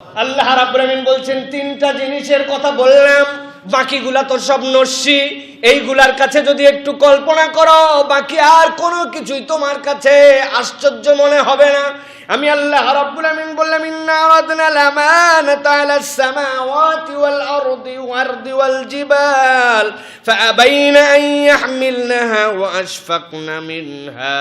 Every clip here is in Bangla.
আল্লাহ রাব্বুল আলামিন বলছেন তিনটা জিনিসের কথা বললাম, বাকিগুলা তো সব নস্যি। এইগুলার কাছে যদি একটু কল্পনা করো, বাকি আর কোনো কিছুই তোমার কাছে আশ্চর্য মনে হবে না। আমি আল্লাহ রাব্বুল আলামিন বললাম, ইন্না আরাদনা লামানাতা আলাস সামাওয়াতি ওয়াল আরদি ওয়াল জিবাল ফাআবাইনা আন ইয়াহমিলনাহা ওয়া আশফাকনা মিনহা।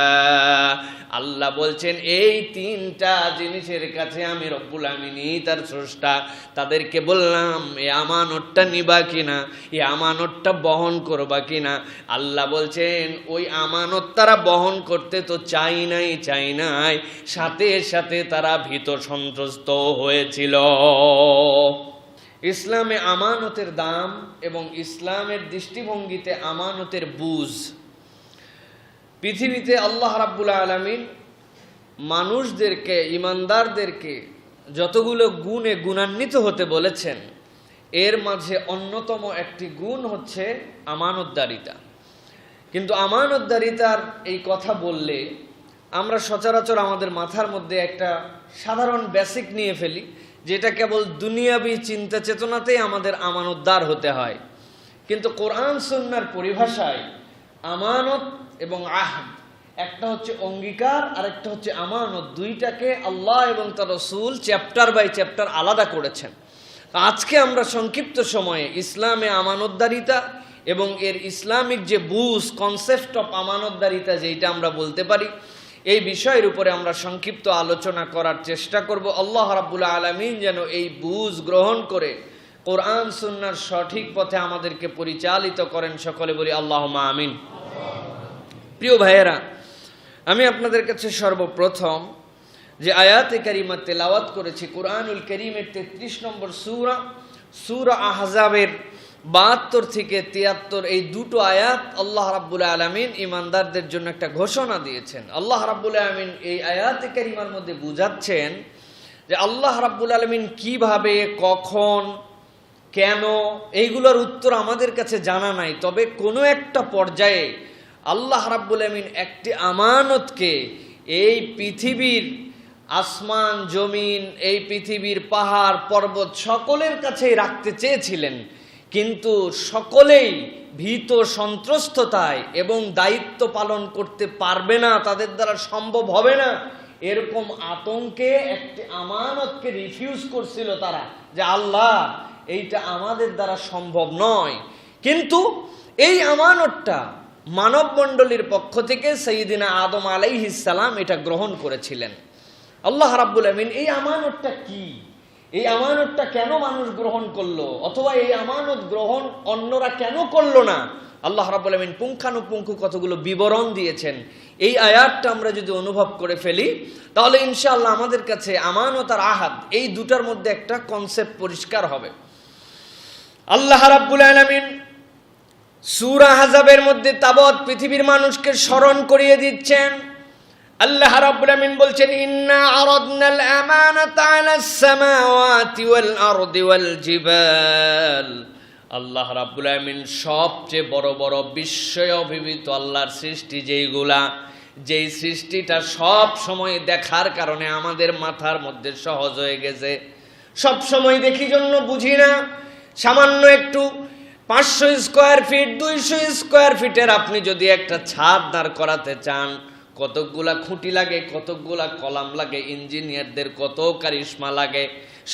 আল্লাহ বলছেন এই তিনটা জিনিসের কাছে আমি রব্বুল আমিনই তার স্রষ্টা, তাদেরকে বললাম এই আমানতটা নিবা কিনা, এই আমানতটা বহন করবা কিনা। আল্লাহ বলছেন ওই আমানত তারা বহন করতে তো চাই নাই, সাথে সাথে তারা ভীত সন্ত্রস্ত হয়েছিল। ইসলামে আমানতের দাম এবং ইসলামের দৃষ্টিভঙ্গিতে আমানতের বুঝ। পৃথিবীতে আল্লাহ রাব্বুল আলামিন মানুষদেরকে, ইমানদারদেরকে যতগুলো গুণে গুণান্বিত হতে বলেছেন, এর মাঝে অন্যতম একটি গুণ হচ্ছে আমানতদারিতা। কিন্তু আমানতদারিতার এই কথা বললে আমরা সচরাচর আমাদের মাথার মধ্যে একটা সাধারণ বেসিক নিয়ে ফেলি, যেটা কেবল দুনিয়াবি চিন্তা চেতনাতেই আমাদের আমানতদার হতে হয়। কিন্তু কোরআন সুন্নাহর পরিভাষায় আমানত এবং আহদ, একটা হচ্ছে অঙ্গীকার আর একটা হচ্ছে আমানত, দুইটাকে আল্লাহ এবং তার রাসূল চ্যাপ্টার বাই চ্যাপ্টার আলাদা করেছেন। আজকে আমরা সংক্ষিপ্ত সময়ে ইসলামে আমানতদারিতা এবং এর ইসলামিক যে বুঝ, কনসেপ্ট অফ আমানতদারিতা যেটা আমরা বলতে পারি, এই বিষয়ের উপরে আমরা সংক্ষিপ্ত আলোচনা করার চেষ্টা করব। আল্লাহ রাব্বুল আলামিন যেন এই বুঝ গ্রহণ করে কোরআন সুন্নাহর সঠিক পথে আমাদেরকে পরিচালিত করেন। সকলে বলি আল্লাহুম্মা আমিন। প্রিয় ভাইয়েরা, আমি আপনাদের কাছে সর্বপ্রথম যে আয়াতে কারিমা তেলাওয়াত করেছি কুরআনুল কারীমের 33 নম্বর সূরা আহজাবের 72 থেকে 73, এই দুটো আয়াত আল্লাহ রাব্বুল আলামিন ঈমানদারদের জন্য একটা ঘোষণা দিয়েছেন। আল্লাহ রাব্বুল আলামিন এই আয়াতে কারিমার মধ্যে বুঝাচ্ছেন যে আল্লাহ রাব্বুল আলামিন কিভাবে, কখন, কেন, এইগুলোর উত্তর আমাদের কাছে জানা নাই। তবে কোনো একটা পর্যায়ে আল্লাহ রাব্বুল আলামিন একটি আমানতকে এই পৃথিবীর আসমান জমিন, এই পৃথিবীর পাহাড় পর্বত সকলের কাছেই রাখতে চেয়েছিলেন, কিন্তু সকলেই ভীত সন্ত্রস্ততায় এবং দায়িত্ব পালন করতে পারবে না, তাদের দ্বারা সম্ভব হবে না, এরকম আতঙ্কে একটি আমানতকে রিফিউজ করছিল তারা, যে আল্লাহ এইটা আমাদের দ্বারা সম্ভব নয়। কিন্তু এই আমানতটা মানব মণ্ডলীর পক্ষ থেকে সাইয়্যিদিনা আদম আলাইহিস সালাম এটা গ্রহণ করেছিলেন। আল্লাহ রাব্বুল আমিন এই আমানতটা কি, এই আমানতটা কেন মানুষ গ্রহণ করলো, অথবা এই আমানত গ্রহণ অন্যরা কেন করলো না, আল্লাহ রাব্বুল আমিন পুঙ্খানুপুঙ্খ কতগুলো বিবরণ দিয়েছেন। এই আয়াতটা আমরা যদি অনুভব করে ফেলি, তাহলে ইনশাআল্লাহ আমাদের কাছে আমানত আর আহাদ এই দুটার মধ্যে একটা কনসেপ্ট পরিষ্কার হবে। আল্লাহ রাব্বুল আলামিন সূরা আহজাবের মধ্যে তাবৎ পৃথিবীর মানুষকে স্মরণ করিয়ে দিচ্ছেন। আল্লাহ রাব্বুল আমিন বলছেন, ইন্না আরাদনাল আমানাতা আলাস সামাওয়াতি ওয়াল আরদি ওয়াল জিবাল। আল্লাহ রাব্বুল আমিন সবচেয়ে বড় বড় বিস্ময় অভিভূত আল্লাহর সৃষ্টি যেইগুলা, যেই সৃষ্টিটা সব সময় দেখার কারণে আমাদের মাথার মধ্যে সহজ হয়ে গেছে, সব সময় দেখি জন্য বুঝি না। সামান্য একটু 500 স্কোয়ার ফিট 200 স্কোয়ার ফিটের আপনি যদি একটা ছাদ দাঁড় করাতে চান, কতকগুলা খুঁটি লাগে, কতকগুলা কলাম লাগে, ইঞ্জিনিয়ারদের কত কারিশমা লাগে।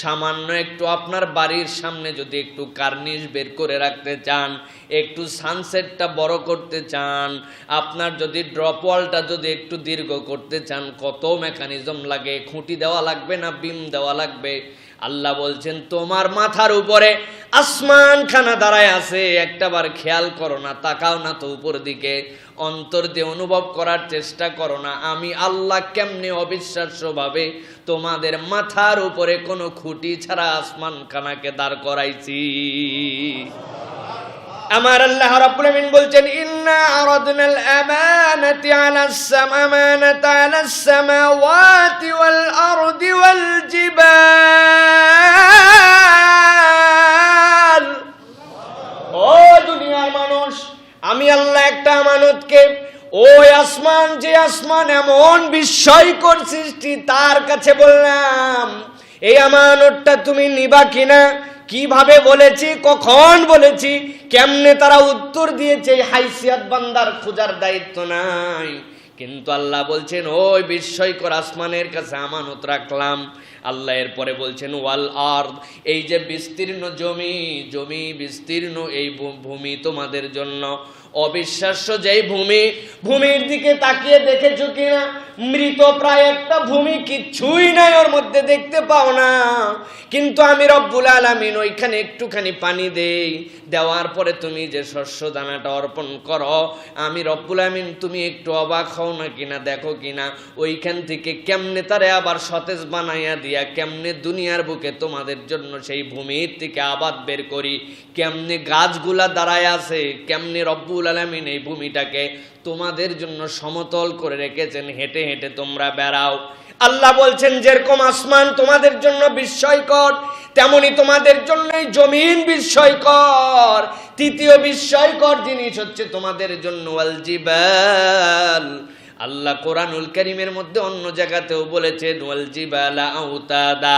সামান্য একটু আপনার বাড়ির সামনে যদি একটু কার্নিশ বের করে রাখতে চান, একটু সানসেটটা বড় করতে চান, আপনার যদি ড্রপ ওয়ালটা যদি একটু দীর্ঘ করতে চান, কত মেকানিজম লাগে, খুঁটি দেওয়া লাগবে না বিম দেওয়া লাগবে। আল্লাহ বলছেন তোমার মাথার উপরে আসমান খানা দাঁড়ায় আছে, একটাবার খেয়াল করো না, তাকাও না তো উপর দিকে, অন্তর দিয়ে অনুভব করার চেষ্টা করো না আমি আল্লাহ কেমনে অবিশ্বাস্যভাবে তোমাদের মাথার উপরে কোনো খুঁটি ছাড়া আসমান খানাকে দাঁড় করাইছি। আমার আল্লাহ রাব্বুল আমিন বলছেন, ইন্না আরাদনাল আমানাতা আলাস সামাওয়াতি ওয়াল আরদি ওয়াল জিবাল। ও দুনিয়ার মানুষ, আমি আল্লাহ একটা আমানতকে ওই আসমান, যে আসমান এমন বিস্ময়কর সৃষ্টি, তার কাছে বললাম এই আমানতটা তুমি নিবা কিনা, কিভাবে বলেছি, কখন বলেছি, কেমনে তারা উত্তর দিয়েছে, এই হাইসিয়াত বান্দার খোঁজার দায়িত্ব নাই। কিন্তু আল্লাহ বলছেন ওই বিস্ময়কর আসমানের কাছে আমানত রাখলাম। আল্লাহ এরপরে বলছেন ওয়াল আরদ, এই যে বিস্তীর্ণ জমি বিস্তীর্ণ এই ভূমি তোমাদের জন্য। অবিশ্বাস্য যেই ভূমির দিকে তাকিয়ে দেখেছো কিনা, মৃত প্রায় একটা ভূমি, কিচ্ছুই নাই ওর মধ্যে, দেখতে পাও না। কিন্তু আমি রব্বুল আলামিন ওইখানে একটুখানি পানি দেই, দেওয়ার পরে তুমি যে শস্য দানাটা অর্পণ করো, আমি রব্বুল আলামিন তুমি একটু অবাক হও না কিনা, দেখো কিনা ওইখান থেকে কেমনে তারে আবার সতেজ বানাইয়া দিয়া কেমনে দুনিয়ার বুকে তোমাদের জন্য সেই ভূমির থেকে আবাদ বের করি, কেমনে গাছগুলা দাঁড়ায় আছে, কেমনে রব্বুল আলামিন এই ভূমিটাকে তোমাদের জন্য সমতল করে রেখেছেন, হেঁটে হেঁটে তোমরা বেড়াও। আল্লাহ বলছেন যেরকম আসমান তোমাদের জন্য বিস্ময়কর, তেমনি তোমাদের জন্য জমিন বিস্ময়কর। তৃতীয় বিস্ময়কর জিনিস হচ্ছে তোমাদের জন্য ওয়াল জিবাল। আল্লাহ কোরআনুল কারীমের মধ্যে অন্য জায়গাতেও বলেছেন ওয়াল জিবালা আউতাদা।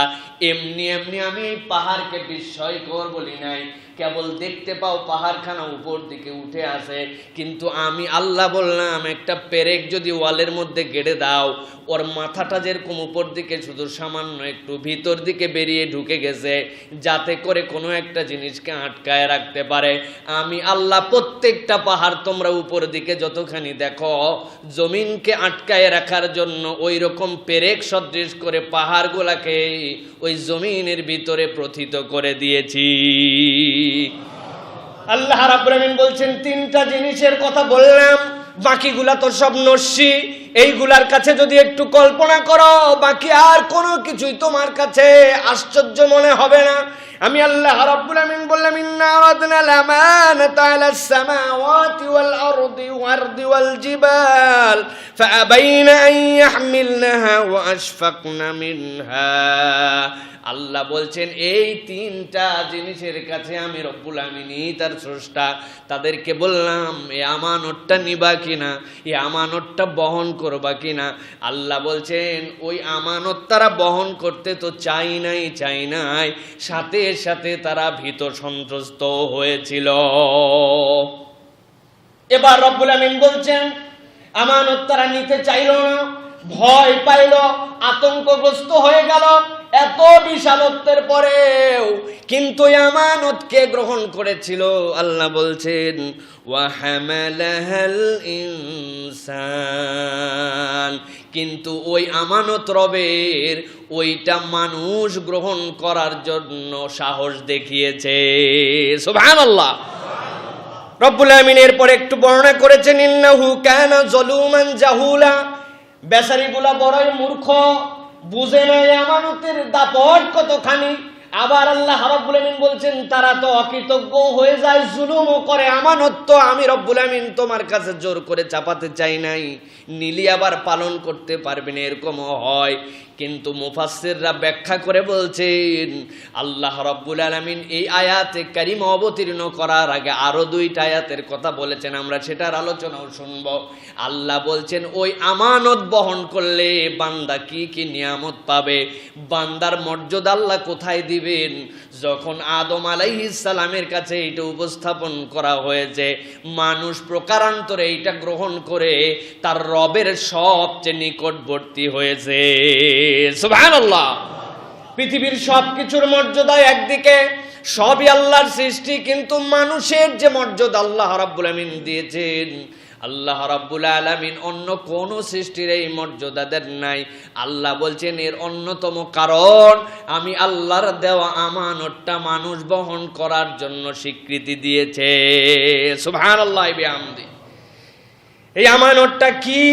এমনি এমনি আমি এই পাহাড়কে বিস্ময়কর বলি নাই, কেবল দেখতে পাও পাহাড়খানা উপর দিকে উঠে আসে, কিন্তু আমি আল্লাহ বললাম একটা পেরেক যদি ওয়ালের মধ্যে গেড়ে দাও, ওর মাথাটা যেরকম উপর দিকে শুধু সামান্য একটু ভিতর দিকে বেরিয়ে ঢুকে গেছে, যাতে করে কোনো একটা জিনিসকে আটকায় রাখতে পারে। আমি আল্লাহ প্রত্যেকটা পাহাড় তোমরা উপর দিকে যতখানি দেখো, জমিনকে আটকায় রাখার জন্য ওই রকম পেরেক সদৃশ করে পাহাড়গুলাকে ওই জমিনের ভিতরে প্রথিত করে দিয়েছি। আল্লাহ রাব্বুল আলামিন বলছেন তিনটা জিনিসের কথা বললাম, বাকিগুলা তো সব নস্যি। এইগুলার কাছে যদি একটু কল্পনা করো, বাকি আর কোনো কিছুই তোমার কাছে আশ্চর্য মনে হবে না। আমি আল্লাহ রাব্বুল আলামিন বললাম ইন্না আরাদনা লামানাতা আলাস সামাওয়াতি ওয়াল আরদি ওয়াল জিবাল ফাআবাইনা আন ইয়াহমিলনাহা ওয়া আশফাকনা মিনহা। আল্লাহ বলছেন এই তিনটা জিনিসের কাছে আমি রব্বুল আমিনই তার স্রষ্টা, তাদেরকে বললাম এই আমানতটা নিবা কিনা, এই আমানতটা বহন করবা কিনা। আল্লাহ বলছেন ওই আমানত তারা বহন করতে তো চাই নাই, সাথে সাথে তারা ভীত সন্ত্রস্ত হয়েছিল। এবার রব্বুল আমিন বলছেন আমানত তারা নিতে চাইল না, ভয় পাইল, আতঙ্কগ্রস্ত হয়ে গেল এত বিশালত্বের পরেও, কিন্তু আমানতকে গ্রহণ করেছিল। আল্লাহ বলছেন ওয়া হামালাহাল ইনসান, কিন্তু ওই আমানত রবের ওইটা মানুষ গ্রহণ করার জন্য সাহস দেখিয়েছে। সুবহানাল্লাহ। রব্বুল আমিন এরপর একটু বর্ণনা করেছেন ইন্নাহু কানা যালুমান জাহুলা, বেচারিগুলা বড়ই মূর্খ, বুঝে নাই আমানতের দাপট কতখানি। আবার আল্লাহ রাব্বুল আমিন বলছেন তারা তো অকৃতজ্ঞ হয়ে যায়, জুলুমও করে। আমানত তো আমি রব্বুল আমিন তোমার কাছে জোর করে চাপাতে চাই নাই, নিলি আবার পালন করতে পারবে না, এরকমও হয়। কিন্তু মুফাসসিররা ব্যাখ্যা করে বলছেন আল্লাহ রাব্বুল আলামিন এই আয়াতে কারিমা অবতীর্ণ করার আগে আরো দুইটা আয়াতের কথা বলেছেন, আমরা সেটার আলোচনাও শুনবো। আল্লাহ বলছেন ওই আমানত বহন করলে বান্দা কি কি নিয়ামত পাবে, বান্দার মর্যাদা আল্লাহ কোথায় দিবেন। যখন আদম আলাইহিস সালামের কাছে এটা উপস্থাপন করা হয়েছে, মানুষ প্রকারান্তরে এইটা গ্রহণ করে তার রবের সবচেয়ে নিকটবর্তী হয়েছে। সুবহানাল্লাহ। পৃথিবীর সবকিছুর মর্যাদা একদিকে, সবই আল্লাহর সৃষ্টি, কিন্তু মানুষের যে মর্যাদা আল্লাহ রাব্বুল আমিন দিয়েছেন, আল্লাহ রাব্বুল আলামিন অন্য কোন সৃষ্টির এই মর্যাদা দেন নাই। আল্লাহ বলছেন এর অন্যতম কারণ আমি আল্লাহর দেওয়া আমানতটা মানুষ বহন করার জন্য স্বীকৃতি দিয়েছে। সুবহানাল্লাহি বিহামদি। এই আমানতটা কি?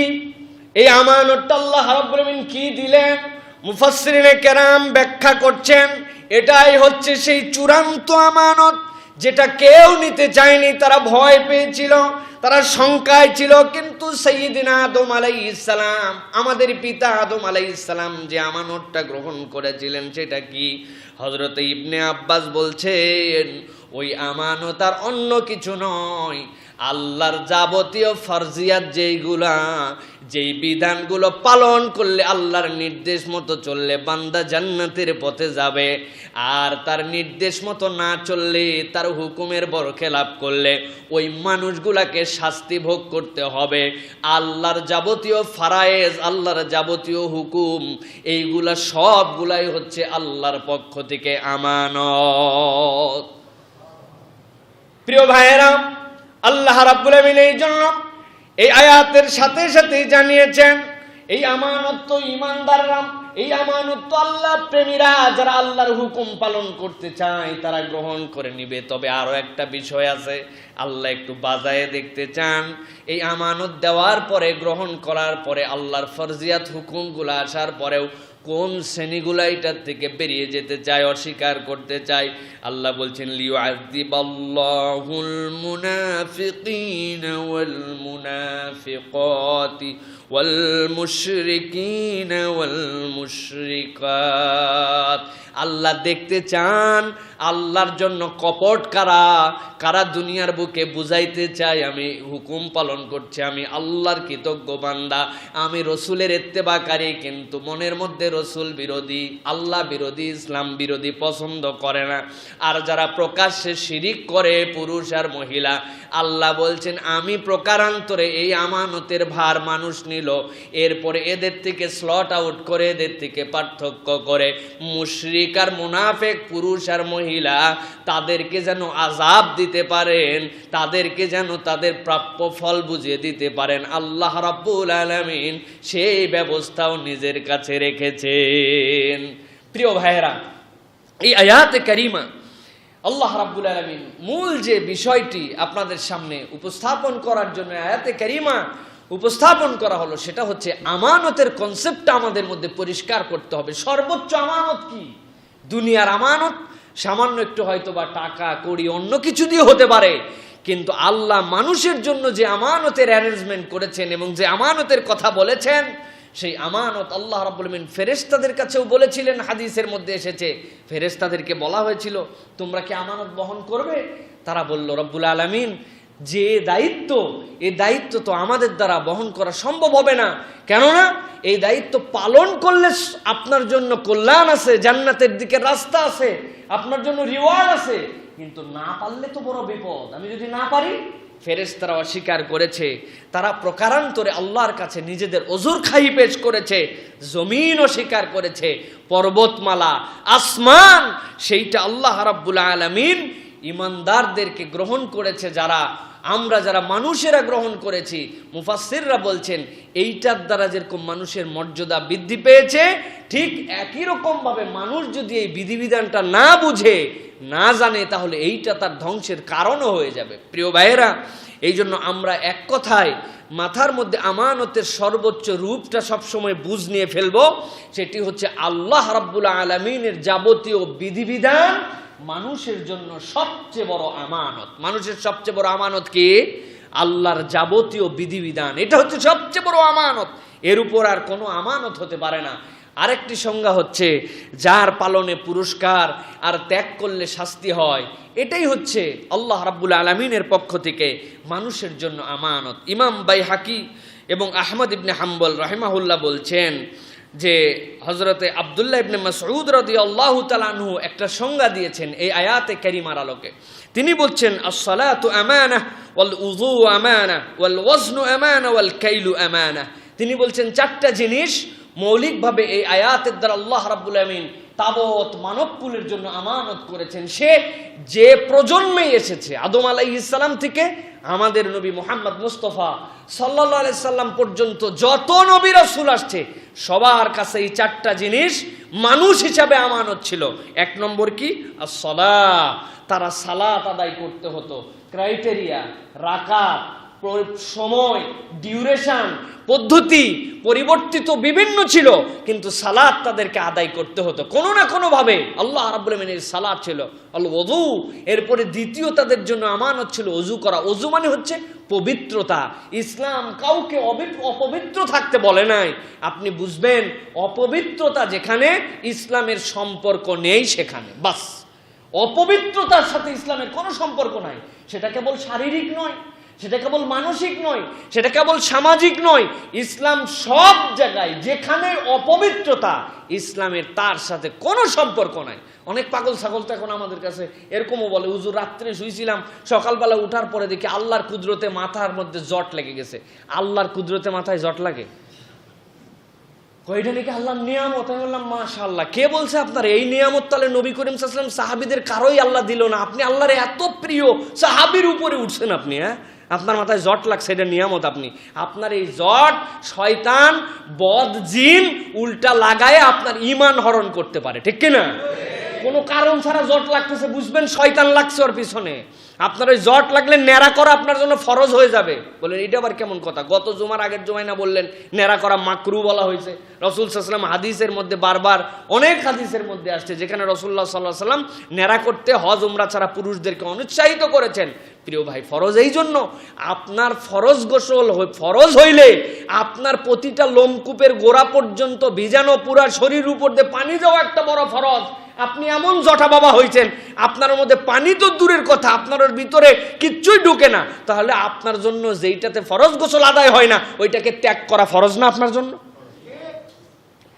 এই আমানতটা আল্লাহ রাব্বুল আমিন কি দিলেন? মুফাসসিরিনে কেরাম ব্যাখ্যা করছেন এটাই হচ্ছে সেই চূড়ান্ত আমানত যেটা কেউ নিতে চায়নি। তারা ভয় পেয়েছিল, তারা শঙ্কায় ছিল, কিন্তু সাইয়্যিদিনা আদম আলাইহিস সালাম, আমাদের পিতা আদম আলাইহিস সালাম যে আমানতটা গ্রহণ করেছিলেন সেটা কি? হযরত ইবনে আব্বাস বলছেন ওই আমানত আর অন্য কিছু নয়, আল্লাহর যাবতীয় ফরজিয়াত যেই বিধানগুলো পালন করলে, আল্লাহর নির্দেশ মতো চললে বান্দা জান্নাতের পথে যাবে, আর তার নির্দেশ মতো না চললে, তার হুকুমের বরখেলাপ করলে ওই মানুষগুলাকে শাস্তি ভোগ করতে হবে। আল্লাহর যাবতীয় ফারায়েজ, আল্লাহর যাবতীয় হুকুম, এইগুলা সবগুলাই হচ্ছে আল্লাহর পক্ষ থেকে আমানত। প্রিয় ভাইয়েরা, আল্লাহ রাব্বুল আমিন এই জন্য এই আয়াতের সাথে সাথে জানিয়েছেন এই আমানত তো ঈমানদাররা, এই আমানত তো আল্লাহ প্রেমীরা, যারা আল্লাহর হুকুম পালন করতে চায় তারা গ্রহণ করে নিবে। তবে আরো একটা বিষয় আছে, আল্লাহ একটু বাজায়ে দেখতে চান, এই আমানত দেওয়ার পরে, গ্রহণ করার পরে, আল্লাহর ফরজিয়াত হুকুমগুলো আসার পরেও কোন শ্রেণীগুলা এটার থেকে বেরিয়ে যেতে চায়, অস্বীকার করতে চায়। আল্লাহ বলছেন লিউআযিবাল্লাহুল মুনাফিকিনা ওয়াল মুনাফিকাতি ওয়াল মুশরিকিনা ওয়াল মুশরিকাত। আল্লাহ দেখতে চান আল্লাহর জন্য কপট কারা কারা দুনিয়ার বুকে বুঝাইতে চায় আমি হুকুম পালন করছি, আমি আল্লাহর কৃতজ্ঞ বান্দা, আমি রসুলের ইত্তেবাকারী, কিন্তু মনের মধ্যে রসুল বিরোধী, আল্লাহ বিরোধী, ইসলাম বিরোধী পছন্দ করে না। আর যারা প্রকাশ্যে শিরিক করে, পুরুষ আর মহিলা, আল্লাহ বলছেন আমি প্রকারান্তরে এই আমানতের ভার মানুষ নিল, এরপরে এদের থেকে স্লট আউট করে, এদের থেকে পার্থক্য করে মুশরিক আর মুনাফিক, পুরুষ আর মহিলা, তাদেরকে যেন আযাব দিতে পারেন, তাদেরকে যেন তাদের প্রাপ্য ফল বুঝিয়ে দিতে পারেন। আল্লাহ রাব্বুল আলামিন সেই ব্যবস্থাও নিজের কাছে রেখেছেন। প্রিয় ভাইয়েরা, এই আয়াতে কারিমা আল্লাহ রাব্বুল আলামিন মূল যে বিষয়টি আপনাদের সামনে উপস্থাপন করার জন্য আয়াতে কারিমা উপস্থাপন করা হলো, সেটা হচ্ছে আমানতের কনসেপ্টটা আমাদের মধ্যে পরিষ্কার করতে হবে। সর্বোচ্চ আমানত কি? দুনিয়ার আমানত সামান্য একটু হয়তো বা টাকা কড়ি অন্য কিছু দিয়ে হতে পারে, কিন্তু আল্লাহ মানুষের জন্য যে আমানতের অ্যারেঞ্জমেন্ট করেছেন এবং যে আমানতের কথা বলেছেন, সেই আমানত আল্লাহ রাব্বুল আলামিন ফেরেশতাদের কাছেও বলেছিলেন। হাদিসের মধ্যে এসেছে ফেরেশতাদেরকে বলা হয়েছিল তোমরা কি আমানত বহন করবে? তারা বলল রব্বুল আলামিন যে দায়িত্ব, এই দায়িত্ব তো আমাদের দ্বারা বহন করা সম্ভব হবে না, কেননা এই দায়িত্ব পালন করলে আপনার জন্য কল্যাণ আছে, জান্নাতের দিকে রাস্তা আছে, আপনার জন্য রিওয়ার্ড আছে, কিন্তু না পারলে তো বড় বিপদ, আমি যদি না পারি। ফেরেশতারা অস্বীকার করেছে, তারা প্রকারান্তরে আল্লাহর কাছে নিজেদের ওজর খাই পেশ করেছে, জমিন অস্বীকার করেছে, পর্বতমালা, আসমান, সেইটা আল্লাহ রাব্বুল আলামিন ঈমানদারদেরকে গ্রহণ করেছে, আমরা যারা মানুষেরা গ্রহণ করেছি। মুফাসসিররা বলছেন এইটার দ্বারা যেরকম মানুষের মর্যাদা বৃদ্ধি পেয়েছে, ঠিক একই রকম ভাবে মানুষ যদি এই বিধিবিধানটা না বুঝে, না জানে, তাহলে এইটা তার ধ্বংসের কারণও হয়ে যাবে। প্রিয় ভাইয়েরা, এই জন্য আমরা এক কথায় মাথার মধ্যে আমানতের সর্বোচ্চ রূপটা সবসময় বুঝ নিয়ে ফেলবো, সেটি হচ্ছে আল্লাহ রাব্বুল আলামিনের যাবতীয় বিধিবিধান মানুষের জন্য সবচেয়ে বড় আমানত। মানুষের সবচেয়ে বড় আমানত কি? আল্লাহর যাবতীয় বিধিবিধান, এটা হচ্ছে সবচেয়ে বড় আমানত। এর উপর আর কোনো আমানত হতে পারে না। আরেকটি সংজ্ঞা হচ্ছে যার পালনে পুরস্কার আর ত্যাগ করলে শাস্তি হয়, এটাই হচ্ছে আল্লাহ রাব্বুল আলামিনের পক্ষ থেকে মানুষের জন্য আমানত। ইমাম বাইহাকি এবং আহমদ ইবনে হাম্বল রাহিমাহুল্লাহ বলছেন যে হযরতে আব্দুল্লাহ ইবনে মাসউদ রাদিয়াল্লাহু তাআলা আনহু একটা সংজ্ঞা দিয়েছেন এই আয়াতে কারিমার আলোকে। তিনি বলছেন আস-সালাতু আমানাহ ওয়াল উযু আমানাহ ওয়াল ওয়াজনু আমানাহ ওয়াল কাইলু আমানাহ। তিনি বলছেন চারটা জিনিস মৌলিকভাবে এই আয়াতের দ্বারা আল্লাহ রাব্বুল আলামিন তাবৎ মানবকুলের জন্য আমানত করেছেন। সে যে প্রজন্মে এসেছে, আদম আলাইহিস সালাম থেকে আমাদের নবী মুহাম্মদ মুস্তাফা সাল্লাল্লাহু আলাইহি সাল্লাম পর্যন্ত যত নবী রাসূল আসছে, সবার কাছে এই চারটা জিনিস মানুষ হিসাবে আমানত ছিল। এক নম্বর কি? as-সালাহ, তারা সালাত আদায় করতে হতো। ক্রাইটেরিয়া, রাকাত, সময়, ডিউরেশন, পদ্ধতি পরিবর্তিত বিভিন্ন ছিল, কিন্তু সালাত তাদেরকে আদায় করতে হতো কোনো না কোনো ভাবে। আল্লাহ রাব্বুল আলামিনের সালাত ছিল। আল ওযু, এরপরে দ্বিতীয় তাদের জন্য আমানত ছিল ওযু করা। ওযু মানে হচ্ছে পবিত্রতা। ইসলাম কাউকে অপবিত্র থাকতে বলে নাই। আপনি বুঝবেন অপবিত্রতা যেখানে ইসলামের সম্পর্ক নেই, সেখানে বাস। অপবিত্রতার সাথে ইসলামের কোনো সম্পর্ক নাই। সেটা কেবল শারীরিক নয়, সেটা কেবল মানসিক নয়, সেটা কেবল সামাজিক নয়। ইসলাম সব জায়গায় যেখানে অপবিত্রতা, ইসলামের তার সাথে কোনো সম্পর্ক নাই। অনেক পাগল ছাগল তো এখন আমাদের কাছে এরকমও বলে, হুজুর রাত্রে শুয়েছিলাম, সকালবেলা উঠার পরে দেখি আল্লাহর কুদরতে মাথার মধ্যে জট লেগে গেছে। আল্লাহর কুদরতে মাথায় জট লাগে? কয়টা নাকি আল্লাহর নিয়ামত। আমি বললাম মাশাআল্লাহ। কে বলছে আপনার এই নিয়ামত? তাহলে নবী করিম সাল্লাল্লাহু আলাইহি ওয়াসাল্লাম সাহাবীদের কারোই আল্লাহ দিল না, আপনি আল্লাহর এত প্রিয় সাহাবীর উপরে উঠছেন আপনি। আপনার মাথায় জট লাগছে, এটা নিয়ামত। আপনার এই জট শয়তান বদ জিন উল্টা লাগায় আপনার ঈমান হরণ করতে পারে, ঠিক কিনা? কোনো কারণ ছাড়া জট লাগতেছে, বুঝবেন শয়তান লাগছে ওর পিছনে। আপনার ওই জট লাগলে ন্যাড়া করা আপনার জন্য ফরজ হয়ে যাবে। বলেন এটা আবার কেমন কথা? গত জুমার আগের জুমায় না বললেন ন্যাড়া করা মাকরু বলা হয়েছে? রাসূল সাল্লাল্লাহু আলাইহি ওয়াসাল্লাম হাদিসের মধ্যে বারবার অনেক হাদিসের মধ্যে আসছে যেখানে রাসূলুল্লাহ সাল্লাল্লাহু আলাইহি ওয়াসাল্লাম ন্যাড়া করতে হজ উমরা ছাড়া পুরুষদেরকে অনুৎসাহিত করেছেন। প্রিয় ভাই, ফরজ এই জন্য আপনার ফরজ গোসল ফরজ হইলে আপনার প্রতিটা লোমকূপের গোড়া পর্যন্ত ভিজানো পুরা শরীর উপর দিয়ে পানি যাওয়া একটা বড় ফরজ। আপনি এমন জটা বাবা হয়েছেন, আপনার মধ্যে পানি তো দূরের কথা, আপনার ভিতরে কিচ্ছুই ঢুকে না, তাহলে আপনার জন্য যেইটাতে ফরজ গোসল আদায় হয় না ওইটাকে ত্যাগ করা ফরজ না আপনার জন্য?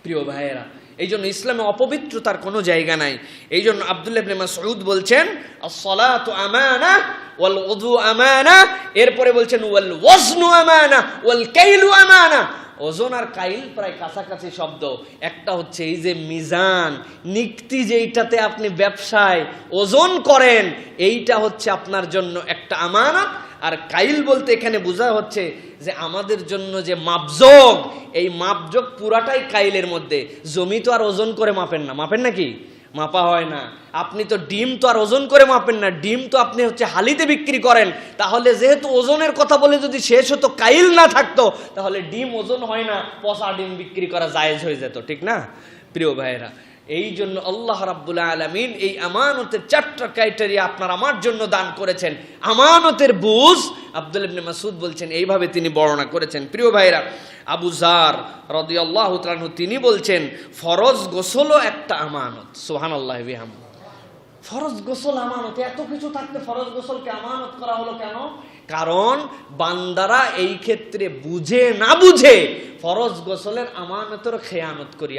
প্রিয় ভাইয়েরা, এই জন্য ইসলামে অপবিত্রতার কোনো জায়গা নাই। এই জন্য আব্দুল্লাহ ইবনে মাসউদ বলছেন আস-সালাতু আমানা ওয়াল উযু আমানা, এরপরে বলছেন ওয়াল ওয়াজনু আমানা ওয়াল কাইলু আমানা। ওজন আর কাইল প্রায় কাছাকাছি শব্দ। একটা হচ্ছে এই যে মিজান, নিক্তি, যেইটাতে আপনি ব্যবসায় ওজন করেন, এইটা হচ্ছে আপনার জন্য একটা আমানত। আর কাইল বলতে এখানে বোঝা হচ্ছে যে আমাদের জন্য যে মাপজোগ, এই মাপজোগ পুরাটাই কাইলের মধ্যে। জমি তো আর ওজন করে মাপেন না, মাপেন নাকি? মাপা হয় না। আপনি তো ডিম তো আর ওজন করে মাপেন না, ডিম তো আপনি হচ্ছে হালিতে বিক্রি করেন। তাহলে যেহেতু ওজনের কথা বলে যদি শেষ হতো, কাইল না থাকতো, তাহলে ডিম ওজন হয় না, পচা ডিম বিক্রি করা জায়েজ হয়ে যেত, ঠিক না? প্রিয় ভাইয়েরা, এই জন্য আল্লাহ রাব্বুল আলামিন এই আমানতের 4টা ক্রাইটেরিয়া আপনার আমার জন্য দান করেছেন। আমানতের বুঝ আব্দুল্লাহ ইবনে মাসউদ বলছেন, এইভাবে তিনি বর্ণনা করেছেন। প্রিয় ভাইরা, আবু যার রাদিয়াল্লাহু তাআলা আনহু তিনি বলছেন ফরজ গোসলও একটা আমানত। সুবহানাল্লাহি ওয়া বিহামদিহি। ফরজ গোসল আমানত, এত কিছু থাকতে ফরজ গোসলকে আমানত করা হলো কেন? কারণ বান্দারা এই ক্ষেত্রে বুঝে না বুঝে ফরজ গোসলের আমানতের খেয়ানত করি।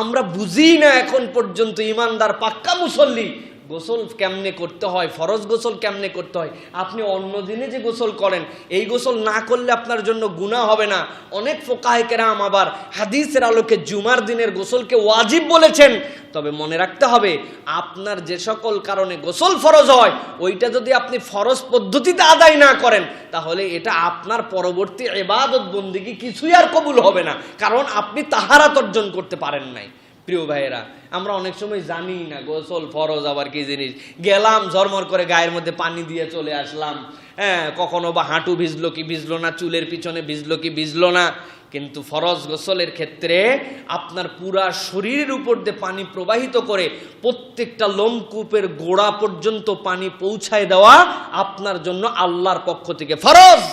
আমরা বুঝি না এখন পর্যন্ত। ইমানদার পাক্কা মুসল্লি গোসল কেমনে করতে হয়, ফরজ গোসল কেমনে করতে হয়। আপনি অন্য দিনে যে গোসল করেন, এই গোসল না করলে আপনার জন্য গুনাহ হবে না। অনেক ফুকাহে কেরাম আবার হাদিসের আলোকে জুমার দিনের গোসলকে ওয়াজিব বলেছেন। তবে মনে রাখতে হবে, আপনার যে সকল কারণে গোসল ফরজ হয়, ওইটা যদি আপনি ফরজ পদ্ধতিতে আদায় না করেন, তাহলে এটা আপনার পরবর্তী ইবাদত বন্দেগী কিছুই আর কবুল হবে না, কারণ আপনি তাহারাত অর্জন করতে পারেন নাই। প্রিয় ভাইয়েরা, আমরা অনেক সময় জানি না গোসল ফরজ আবার কি জিনিস। গেলাম ঝরমর করে গায়ের মধ্যে পানি দিয়ে চলে আসলাম, কখনো বা হাঁটু ভিজলো কি ভিজলো না, চুলের পিছনে ভিজলো কি ভিজলো না। কিন্তু ফরজ গোসলের ক্ষেত্রে আপনার পুরা শরীরের উপর দিয়ে পানি প্রবাহিত করে প্রত্যেকটা লোমকূপের গোড়া পর্যন্ত পানি পৌঁছায় দেওয়া আপনার জন্য আল্লাহর পক্ষ থেকে ফরজ।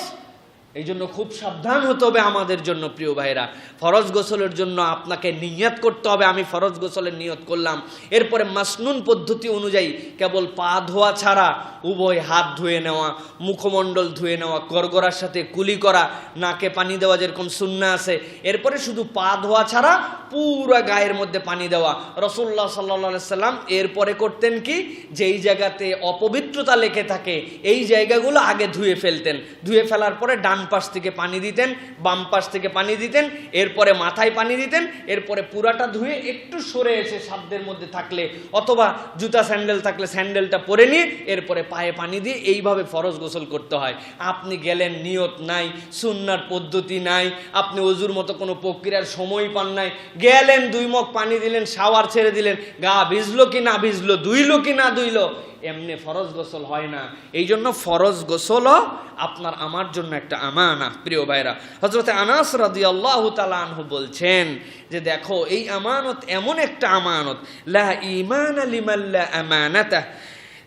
এই জন্য খুব সাবধান হতে হবে আমাদের জন্য। প্রিয় ভাইরা, ফরজ গোসলের জন্য আপনাকে নিয়ত করতে হবে। আমি ফরজ গোসলের নিয়ত করলাম, এরপরে মাসনুন পদ্ধতি অনুযায়ী কেবল পা ধোয়া ছাড়া উভয় হাত ধুয়ে নেওয়া, মুখমণ্ডল ধুয়ে নেওয়া, গড়গড়ার সাথে কুলি করা, নাকে পানি দেওয়া যেরকম সুন্নাহ আছে। এরপরে শুধু পা ধোয়া ছাড়া পুরো গায়ের মধ্যে পানি দেওয়া। রাসূলুল্লাহ সাল্লাল্লাহু আলাইহি সাল্লাম এরপরে করতেন কি, যেই জায়গাতে অপবিত্রতা লেগে থাকে এই জায়গাগুলো আগে ধুয়ে ফেলতেন। ধুয়ে ফেলার পরে ডান পাশ থেকে পানি দিতেন, বাম পাশ থেকে পানি দিতেন, এরপরে মাথায় পানি দিতেন, এরপরে পুরাটা ধুয়ে একটু সরে এসে সাধ্যের মধ্যে থাকলে অথবা জুতা স্যান্ডেল থাকলে স্যান্ডেলটা পরে নিয়ে এরপরে পায়ে পানি দিয়ে এইভাবে ফরজ গোসল করতে হয়। আপনি গেলেন, নিয়ত নাই, সুন্নার পদ্ধতি নাই, আপনি ওযুর মতো কোনো প্রক্রিয়ার সময় পান নাই, গেলেন 2 মগ পানি দিলেন, শাওয়ার ছেড়ে দিলেন, গা ভিজলো কি না ভিজলো, ধুইলো কি না ধুইলো, এমনি ফরজ গোসল হয় না। এই জন্য ফরজ গোসলও আপনার আমার জন্য একটা আমানত। প্রিয় ভাইরা, হযরত আনাস রাদিয়াল্লাহু তাআলা আনহু বলছেন যে দেখো, এই আমানত এমন একটা আমানত, লা ঈমান লিমান লা আমানাতা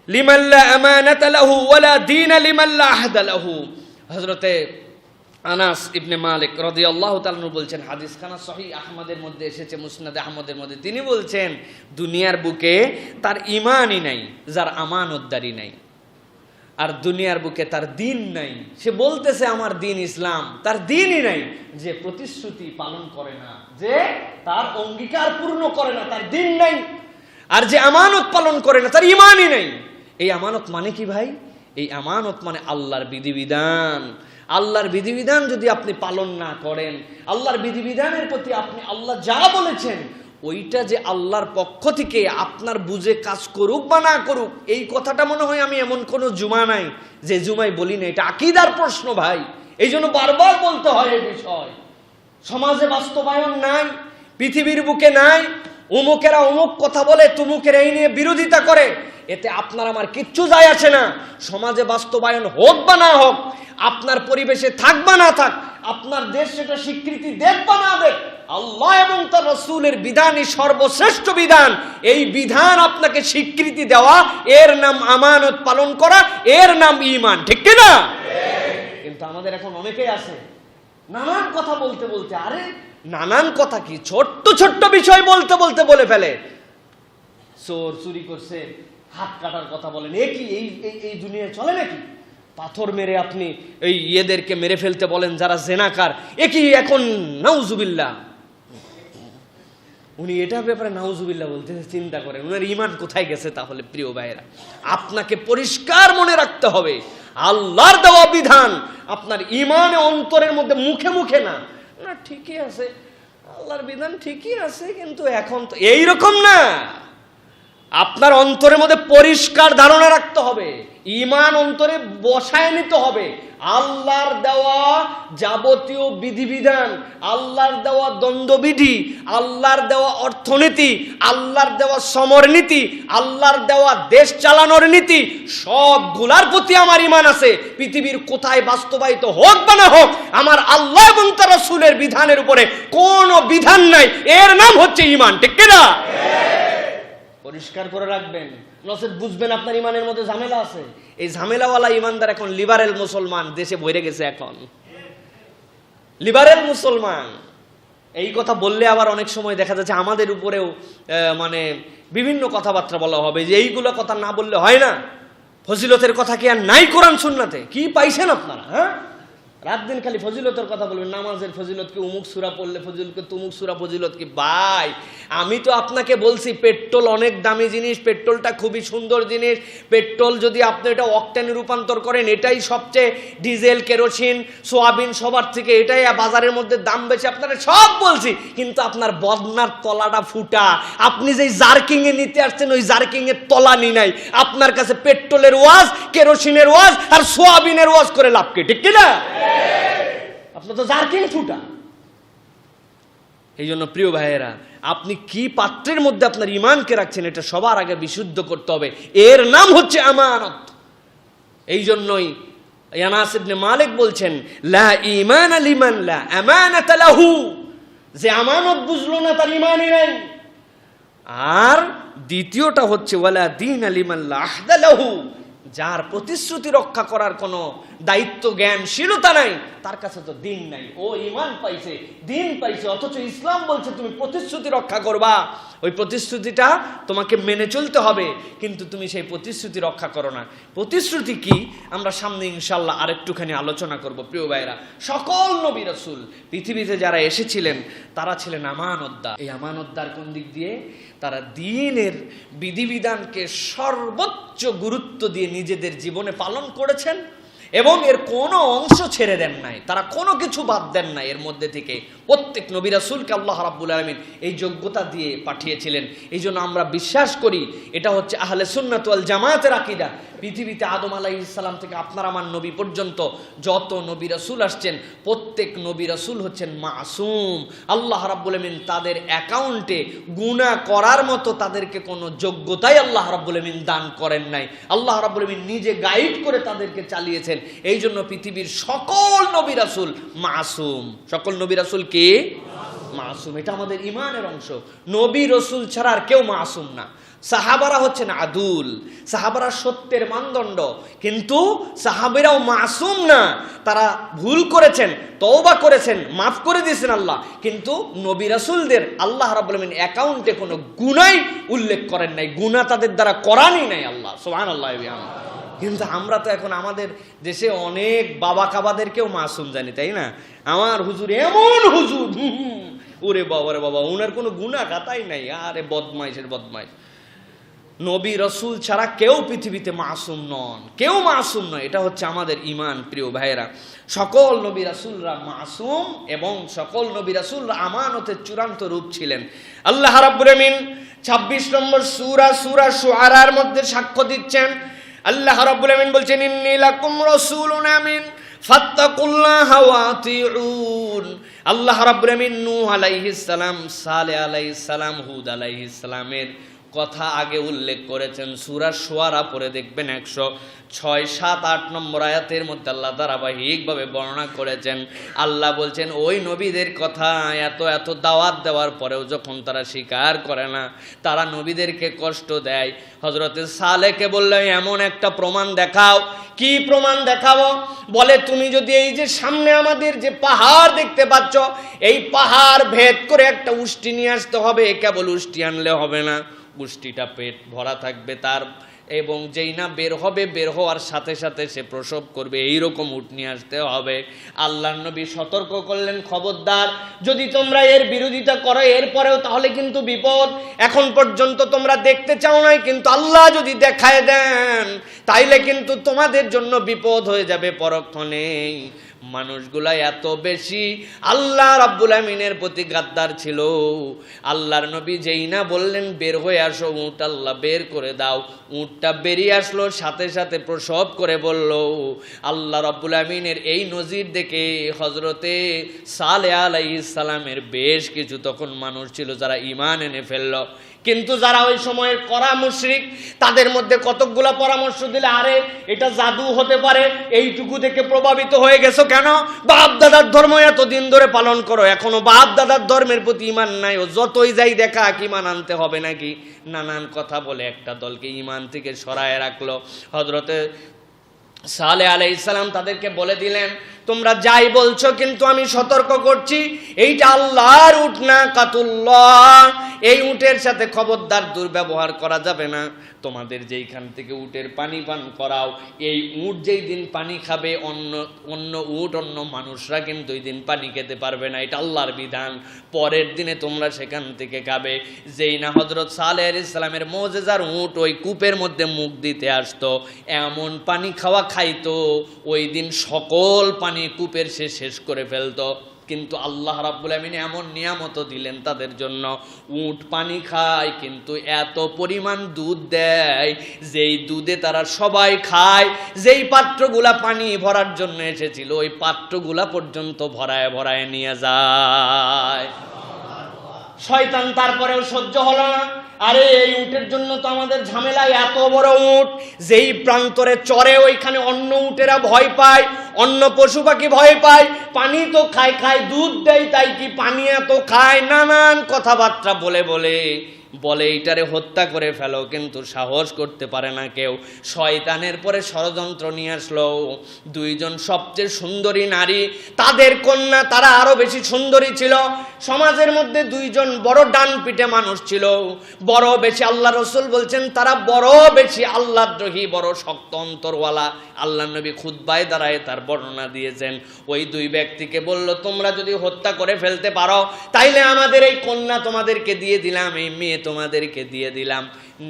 লিমান লা আমানাতা লাহু ওয়ালা দীন লিমান লা আহদা লাহু। হযরতে আনাস ইবনে মালিক রাদিয়াল্লাহু তাআলা বলছেন, হাদিস খানা সহিহ আহমদের মধ্যে এসেছে, মুসনাদ আহমদের মধ্যে। তিনি বলছেন, দুনিয়ার বুকে তার ঈমানই নাই যার আমানতদারি নাই। আর দুনিয়ার বুকে তার দিন নাই, সে বলতেছে আমার দিন ইসলাম, তার দিনই নাই। যে প্রতিশ্রুতি পালন করে না, যে তার অঙ্গীকার পূর্ণ করে না, তার দিন নাই। আর যে আমানত পালন করে না, তার ঈমানই নাই। এই আমানত মানে কি ভাই? এই আমানত মানে আল্লাহর বিধিবিধান। আল্লাহর বিধিবিধান যদি আপনি পালন না করেন, আল্লাহর বিধিবিধানের প্রতি আপনি আল্লাহ যা বলেছেন ওইটা যে আল্লাহর পক্ষ থেকে আপনার বুঝে কাজ করুক বা না করুক, এই কথাটা মনে হয় আমি এমন কোনো জুমা নাই যে জুমায় বলি না। এটা আকীদার প্রশ্ন ভাই, এই জন্য বারবার বলতে হয় এই বিষয়। সমাজে বাস্তবায়ন নাই, পৃথিবীর বুকে নাই। অমুকেরা অমুক কথা বলে, তুমুকেরা এই নিয়ে বিরোধিতা করে, এতে আপনার আমার কিচ্ছু যায় আসে না। সমাজে বাস্তবায়ন হোক বা না হোক, আপনার পরিবেশে থাক বা না থাক, আপনার দেশ সেটা স্বীকৃতি দেখ বা না দেখ, আল্লাহ এবং তার রাসূলের বিধানই সর্বশ্রেষ্ঠ বিধান। এই বিধান আপনাকে স্বীকৃতি দেওয়া, এর নাম আমানত পালন করা, এর নাম ঈমান, ঠিক কি না? কিন্তু আমাদের এখন অনেকেই আছে নানান কথা বলতে বলতে, আরে নানান কথা কি, ছোট্ট ছোট্ট বিষয় বলতে বলতে বলে ফেলে। চোর চুরি করছে, হাত কাটার কথা বলেন, এ কি এই দুনিয়ায় চলে নাকি? পাথর মেরে আপনি এই ইয়েদেরকে মেরে ফেলতে বলেন যারা জেনাকার, এ কি এখন? নাউজুবিল্লাহ। উনি এটার ব্যাপারে নাউজুবিল্লাহ বলতে চিন্তা করেন, উনার ঈমান কোথায় গেছে? তাহলে প্রিয় ভাইয়েরা, আপনাকে পরিষ্কার মনে রাখতে হবে আল্লাহর দেওয়া বিধান আপনার ঈমানে, অন্তরের মধ্যে, মুখে মুখে না। না ঠিকই আছে, আল্লাহর বিধান ঠিকই আছে, কিন্তু এখন তো এইরকম না। আপনার অন্তরের মধ্যে পরিষ্কার ধারণা রাখতে হবে, ঈমান অন্তরে বসায় নিতে হবে। আল্লাহর দেওয়া যাবতীয় বিধিবিধান, আল্লাহর দেওয়া দ্বন্দ্ববিধি, আল্লাহর দেওয়া অর্থনীতি, আল্লাহর দেওয়া সমরনীতি, আল্লাহর দেওয়া দেশ চালানোর নীতি, সবগুলার প্রতি আমার ঈমান আছে। পৃথিবীর কোথায় বাস্তবায়িত হোক বা না হোক, আমার আল্লাহ এবং তার রাসূলের বিধানের উপরে কোনো বিধান নাই, এর নাম হচ্ছে ঈমান, ঠিক কি না? পরিষ্কার করে রাখবেন, নচেত বুঝবেন আপনার ঈমানের মধ্যে ঝামেলা আছে। এই ঝামেলাওয়ালা ঈমানদার এখন লিবারেল মুসলমান দেশে ভরে গেছে। এখন লিবারেল মুসলমান, এই কথা বললে আবার অনেক সময় দেখা যাচ্ছে আমাদের উপরেও মানে বিভিন্ন কথাবার্তা বলা হবে যে এইগুলো কথা না বললে হয় না। ফজিলতের কথা কি আর নাই কোরআন সুন্নাতে? কি পাইছেন আপনারা? হ্যাঁ, রাত দিন খালি ফজিলতের কথা বলবেন, নামাজের ফজিলত কি, অমুক সূরা পড়লে ফজিলত কি, তুমুক সূরা ফজিলত কি। ভাই আমি তো আপনাকে বলছি পেট্রোল অনেক দামি জিনিস, পেট্রোলটা খুবই সুন্দর জিনিস। পেট্রোল যদি আপনি এটা অকটেনে রূপান্তর করেন, এটাই সবচেয়ে, ডিজেল, কেরোসিন, সোয়াবিন সবার থেকে এটাই বাজারের মধ্যে দাম বেশি, আপনারা সব বলছি। কিন্তু আপনার বদনার তলাটা ফুটা। আপনি যেই জার্কিং এ নিতে আসছেন ওই জার্কিং এর তলানি নাই। আপনার কাছে পেট্রোলের ওয়াজ, কেরোসিনের ওয়াজ আর সোয়াবিনের ওয়াজ করে লাভ কি, ঠিক কিনা? আপনার তো জার্কিং ফুটা। এই জন্য প্রিয় ভাইয়েরা, আপনি কি পাত্রের মধ্যে আপনার ঈমানকে রাখছেন এটা সবার আগে বিশুদ্ধ করতে হবে, এর নাম হচ্ছে আমানত। এই জন্যই আনাস ইবনে মালিক বলছেন, লা ঈমান লিমান লা আমানাত লাহু, যে আমানত বুঝলো না তার ঈমানই নাই। আর দ্বিতীয়টা হচ্ছে ওয়ালা দীন লিমান লা আহদা লাহু, যার প্রতিশ্রুতি রক্ষা করার কোনো দায়িত্ব জ্ঞানশীলতা নাই, তার কাছে তো দিন নাই। ও ঈমান পাইছে, দিন পাইছে, অথচ ইসলাম বলছে তুমি প্রতিশ্রুতি রক্ষা করবা, ওই প্রতিশ্রুতিটা তোমাকে মেনে চলতে হবে, কিন্তু তুমি সেই প্রতিশ্রুতি রক্ষা করো না। প্রতিশ্রুতি কি আমরা সামনে ইনশাআল্লাহ আরেকটুখানি আলোচনা করব। প্রিয় ভাইরা, সকল নবী রাসূল পৃথিবীতে যারা এসেছিলেন তারা ছিলেন আমানতদার। এই আমানতদার কোন দিক দিয়ে? তারা দ্বীনের বিধিবিধানকে সর্বোচ্চ গুরুত্ব দিয়ে নিজেদের জীবনে পালন করেছেন এবং এর কোনো অংশ ছেড়ে দেন নাই, তারা কোনো কিছু বাদ দেন নাই। এর মধ্যে থেকে প্রত্যেক নবী রাসূলকে আল্লাহ রাব্বুল আলামিন এই যোগ্যতা দিয়ে পাঠিয়েছিলেন। এই জন্য আমরা বিশ্বাস করি এটা হচ্ছে আহলে সুন্নাত ওয়াল জামাতের আকীদা। পৃথিবীতে আদম আলাইহিস সালাম থেকে আপনার আমার নবী পর্যন্ত যত নবী রাসূল আসছেন, প্রত্যেক নবী রাসূল হচ্ছেন মাসুম। আল্লাহ রাব্বুল আলামিন তাদের অ্যাকাউন্টে গুনাহ করার মতো তাদেরকে কোনো যোগ্যতাই আল্লাহ রাব্বুল আলামিন দান করেন নাই। আল্লাহ রাব্বুল আলামিন নিজে গাইড করে তাদেরকে চালিয়েছেন। এই জন্য পৃথিবীর সকল নবী রাসূল মাসুম। সকল নবী রাসূল কে? মাসুম। এটা আমাদের ঈমানের অংশ। নবী রাসূল ছাড়া আর কেউ মাসুম না। সাহাবারা হচ্ছেন আদুল, সাহাবারা সত্যের মানদণ্ড, কিন্তু সাহাবীরাও মাসুম না। তারা ভুল করেছেন, তওবা করেছেন, মাফ করে দিয়েছেন আল্লাহ, কিন্তু নবী রাসূলদের আল্লাহ রাব্বুল আলামিন অ্যাকাউন্টে কোনো গুনাহ উল্লেখ করেন নাই, গুনাহ তাদের দ্বারা করানই নাই আল্লাহ। সুবহানাল্লাহ। কিন্তু আমরা তো এখন আমাদের দেশে অনেক বাবা কাবাদেরকেও মাসুম জানি, তাই না? আমার হুজুর এমন হুজুর, ওরে বাবা রে বাবা, ওনার কোনো গুনাহ খাতাই নাই, আরে বদমাইশের বদমাইশ। নবী রসুল ছাড়া কেউ পৃথিবীতে মাসুম নন, কেউ মাসুম নয়। এটা হচ্ছে আমাদের ঈমান প্রিয় ভাইয়েরা। সকল নবী রাসূলরা মাসুম এবং সকল নবী রাসূলরা আমানতের চূড়ান্ত রূপ ছিলেন। আল্লাহ রাব্বুল আমিন 26 নম্বর সূরা শুআরার মধ্যে সাক্ষ্য দিচ্ছেন। আল্লাহ রাব্বুল আমিন বলছেন, ইন্নী লাকুম রাসূলুন আমিন ফাত্তাকুল্লাহা ওয়া আতিউন। আল্লাহ রাব্বুল আমিন নূহ আলাইহিস সালাম, সালেহ আলাইহিস সালাম, হুদ আলাইহিস সালামের কথা আগে উল্লেখ করেছেন। সূরা শুআরা পড়ে দেখবেন 106, 7, 8 নম্বর আয়াতের মধ্যে আল্লাহ ধারাবাহিকভাবে বর্ণনা করেছেন। আল্লাহ বলছেন ওই নবীদের কথা, এত দাওয়াত দেওয়ার পরেও যখন তারা স্বীকার করে না, তারা নবীদেরকে কষ্ট দেয়। হযরতে সালেহকে বললেন এমন একটা প্রমাণ দেখাও। কি প্রমাণ দেখাবো? বলে তুমি যদি এই যে সামনে আমাদের যে পাহাড় দেখতে পাচ্ছ, এই পাহাড় ভেদ করে একটা উষ্টি নিয়ে আসতে হবে। কেবল উষ্টি আনলে হবে না, উষ্টিটা পেট ভরা থাকবে তার, এবং যেই না বের হবে, বের হওয়ার সাথে সাথে সে প্রসব করবে, এইরকম উট নিয়ে আসতে হবে। আল্লাহর নবী সতর্ক করলেন, খবরদার, যদি তোমরা এর বিরোধিতা করো এরপরেও তাহলে কিন্তু বিপদ। এখন পর্যন্ত তোমরা দেখতে চাও নাই, কিন্তু আল্লাহ যদি দেখায় দেন তাইলে কিন্তু তোমাদের জন্য বিপদ হয়ে যাবে পরক্ষণেই। মানুষগুলা এত বেশি আল্লাহ রাব্বুল আমিনের প্রতি গাদ্দার ছিল। আল্লাহর নবী যেই না বললেন বের হয়ে আসো, উট আল্লাহ বের করে দাও, উটটা বেরিয়ে আসলো, সাথে সাথে প্রসব করে বলল। আল্লাহ রাব্বুল আমিনের এই নজির দেখে হযরতে সালেহ আলাইহিস সালামের বেশ কিছু তখন মানুষ ছিল যারা ঈমান এনে ফেলল। কিন্তু যারা ওই সময়ের করা মুশরিক, তাদের মধ্যে কতকগুলা পরামর্শ দিলে, আরে এটা জাদু হতে পারে, এইটুকু থেকে প্রভাবিত হয়ে গেছো কেন? বাপ দাদার ধর্ম এতদিন ধরে পালন করো, এখনো বাপ দাদার ধর্মের প্রতি ঈমান নাই, ও যতই যাই দেখা ঈমান আনতে হবে নাকি? নানান কথা বলে একটা দলকে ঈমান থেকে সরায় রাখলো। হযরতে সালেহ আলাইহিস সালাম তাদেরকে বলে দিলেন, তোমরা যাই বলছো, কিন্তু আমি সতর্ক করছি, এইটা আল্লাহর উট না, কাতুল্লাহ। এই উটের সাথে খবরদার দুর্ব্যবহার করা যাবে না। তোমাদের যেইখান থেকে উটের পানি পান করাও, এই উট যেই দিন পানি খাবে, অন্য উট, অন্য মানুষরা কিন্তু ওই দিন পানি খেতে পারবে না, এটা আল্লাহর বিধান। পরের দিনে তোমরা সেখান থেকে খাবে। যেই না হযরত সালেহ আলাইহিস সালামের মুজিজার উট ওই কূপের মধ্যে মুখ দিতে আসতো, এমন পানি খাইতো, ওই দিন সকল পানি কূপের সে শেষ করে ফেলতো। কিন্তু আল্লাহ রাব্বুল আমিন এমন নিয়ামত দিলেন তাদের জন্য, উট পানি খায় কিন্তু এত পরিমাণ দুধ দেয়, যেই দুধে তারা সবাই খায়। যেই পাত্রগুলা পানি ভরার জন্য এসেছিল, ওই পাত্রগুলা পর্যন্ত ভরায় ভরায় নিয়ে যায়। শয়তান তারপরেও সহ্য হলো না। আরে এই উটের জন্য তো আমাদের ঝামেলা, এত বড় উট, যেই প্রান্তরে চরে ওইখানে অন্য উটেরা ভয় পায়, অন্য পশু পাখি ভয় পায়। পানি তো খায়, দুধ দেয়, তাই কি পানি এত খায়? নানান কথাবার্তা বলে এইটারে হত্যা করে ফেলো, কিন্তু সাহস করতে পারে না কেউ। শয়তানের পরে ষড়যন্ত্র নিয়ে আসলো। দুইজন সবচেয়ে সুন্দরী নারী, তাদের কন্যা, তারা আরো বেশি সুন্দরী ছিল। সমাজের মধ্যে দুইজন বড় ডান পিঠে মানুষ ছিল, বড় বেশি, আল্লাহ রসুল বলছেন তারা বড় বেশি আল্লাহদ্রোহী, বড় শক্ত অন্তরওয়ালা। আল্লাহ নবী খুতবায় দাঁড়ায় তার বর্ণনা দিয়েছেন। ওই দুই ব্যক্তিকে বলল, তোমরা যদি হত্যা করে ফেলতে পারো তাইলে আমাদের এই কন্যা তোমাদেরকে দিয়ে দিলাম, এই মেয়ে তোমাদেরকে দিয়ে দিলাম।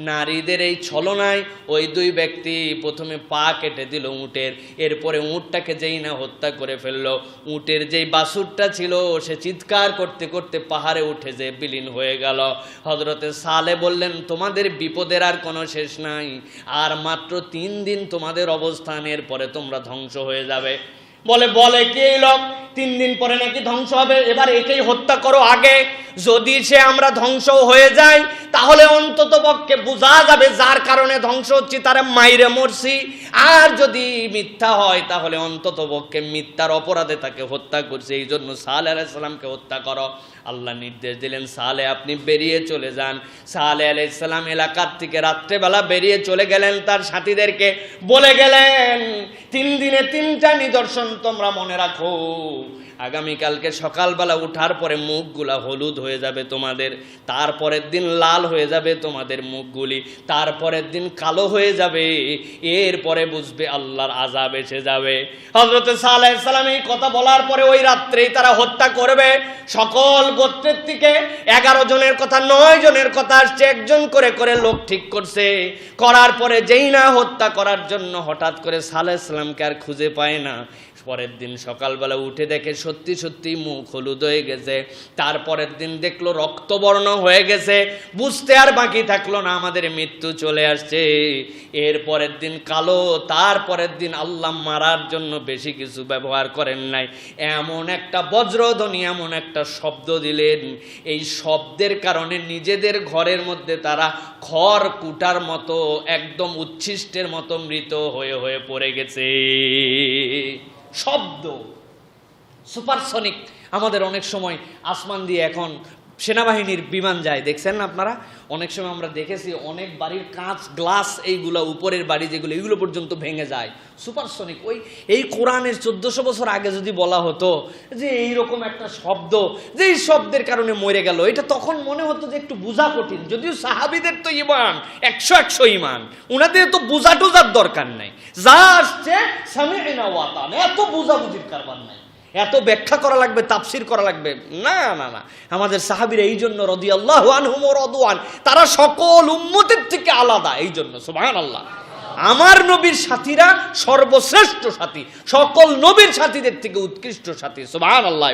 নারীদের এই ছলনায় ওই দুই ব্যক্তি প্রথমে পা কেটে দিল উটের, এরপরে উটটাকে যেই না হত্যা করে ফেললো, উটের যেই বাছুরটা ছিল সে চিৎকার করতে করতে পাহাড়ে উঠে যে বিলীন হয়ে গেল। হযরতে সালেহ বললেন, তোমাদের বিপদের আর কোনো শেষ নাই, আর মাত্র 3 দিন তোমাদের অবস্থান, এরপরে তোমরা ধ্বংস হয়ে যাবে। বলে কে লোক 3 দিন পরে নাকি ধ্বংস হবে? এবার একেই হত্যা করো আগে। যদি সে আমরা ধ্বংস হয়ে যাই তাহলে অন্তত পক্ষে বোঝা যাবে যার কারণে ধ্বংস হচ্ছে তারা মাইরে মরছি। আর যদি মিথ্যা হয় তাহলে অন্তত পক্ষে মিথ্যার অপরাধে তাকে হত্যা করছে, এই জন্য সালেহ আলাইহিস সালামকে হত্যা করো। আল্লাহ নির্দেশ দিলেন, সালেহ আপনি বেরিয়ে চলে যান। সালেহ আলাইহিস সালাম এলাকার থেকে রাত্রেবেলা বেরিয়ে চলে গেলেন, তার সাথীদেরকে বলে গেলেন, 3 দিনে 3টা নিদর্শন তোমরা মনে রাখো। আগামীকালকে সকালবেলা উঠার পরে মুখগুলা হলুদ হয়ে যাবে তোমাদের, তারপরের দিন লাল হয়ে যাবে তোমাদের মুখগুলি, তারপরের দিন কালো হয়ে যাবে, এরপরে বুঝবে আল্লাহর আযাব এসে যাবে। হযরত সালেহ আলাইহিস সালাম এই কথা বলার পরে ওই রাত্রেই তারা হত্যা করবে। সকল গোত্রের থেকে 11 জনের কথা 9 জনের কথা আসছে, একজন করে করে লোক ঠিক করছে। করার পরে যেই না হত্যা করার জন্য হঠাৎ করে সালেহ আলাইহিস সালামকে আর খুঁজে পায় না। পরের দিন সকালবেলা উঠে দেখে সত্যি সত্যি মুখ হলুদ হয়ে গেছে। তারপরের দিন দেখলো রক্তবর্ণ হয়ে গেছে। বুঝতে আর বাকি থাকলো না আমাদের মৃত্যু চলে আসছে। এর পরের দিন কালো, তারপরের দিন আল্লাহ মারার জন্য বেশি কিছু ব্যবহার করেন নাই, এমন একটা বজ্রধ্বনি, এমন একটা শব্দ দিলেন, এই শব্দের কারণে নিজেদের ঘরের মধ্যে তারা খড় কুটার মতো একদম উচ্ছিষ্টের মতো মৃত হয়ে হয়ে পড়ে গেছে। শব্দ সুপারসনিক। আমাদের অনেক সময় আসমান দিয়ে এখন সেনাবাহিনীর বিমান যায়, দেখছেন না আপনারা? অনেক সময় আমরা দেখেছি অনেক বাড়ির কাঁচ গ্লাস এইগুলো উপরের বাড়ি যেগুলো, এগুলো পর্যন্ত ভেঙে যায় সুপারসনিক। এই কোরআনের 1400 বছর আগে যদি বলা হতো যে এইরকম একটা শব্দ, যে এই শব্দের কারণে মরে গেল, এটা তখন মনে হতো যে একটু বোঝা কঠিন। যদিও সাহাবীদের তো ঈমান 100 ঈমান, উনাদের তো বোঝা টোজার দরকার নাই, যা আসছে সামি'না ওয়া আতা'না, এত বোঝাবুঝির কারবার নাই, এত ব্যাখ্যা করা লাগবে, তাফসীর করা লাগবে না না না। আমাদের সাহাবীরা এই জন্য রাদিয়াল্লাহু আনহুম ওয়া রাদওয়ান, তারা সকল উম্মতের থেকে আলাদা। এই জন্য সুবহানাল্লাহ, আমার নবীর সাথীরা সর্বশ্রেষ্ঠ সাথী, সকল নবীর সাথীদের থেকে উৎকৃষ্ট সাথী। সুবহানাল্লাহ।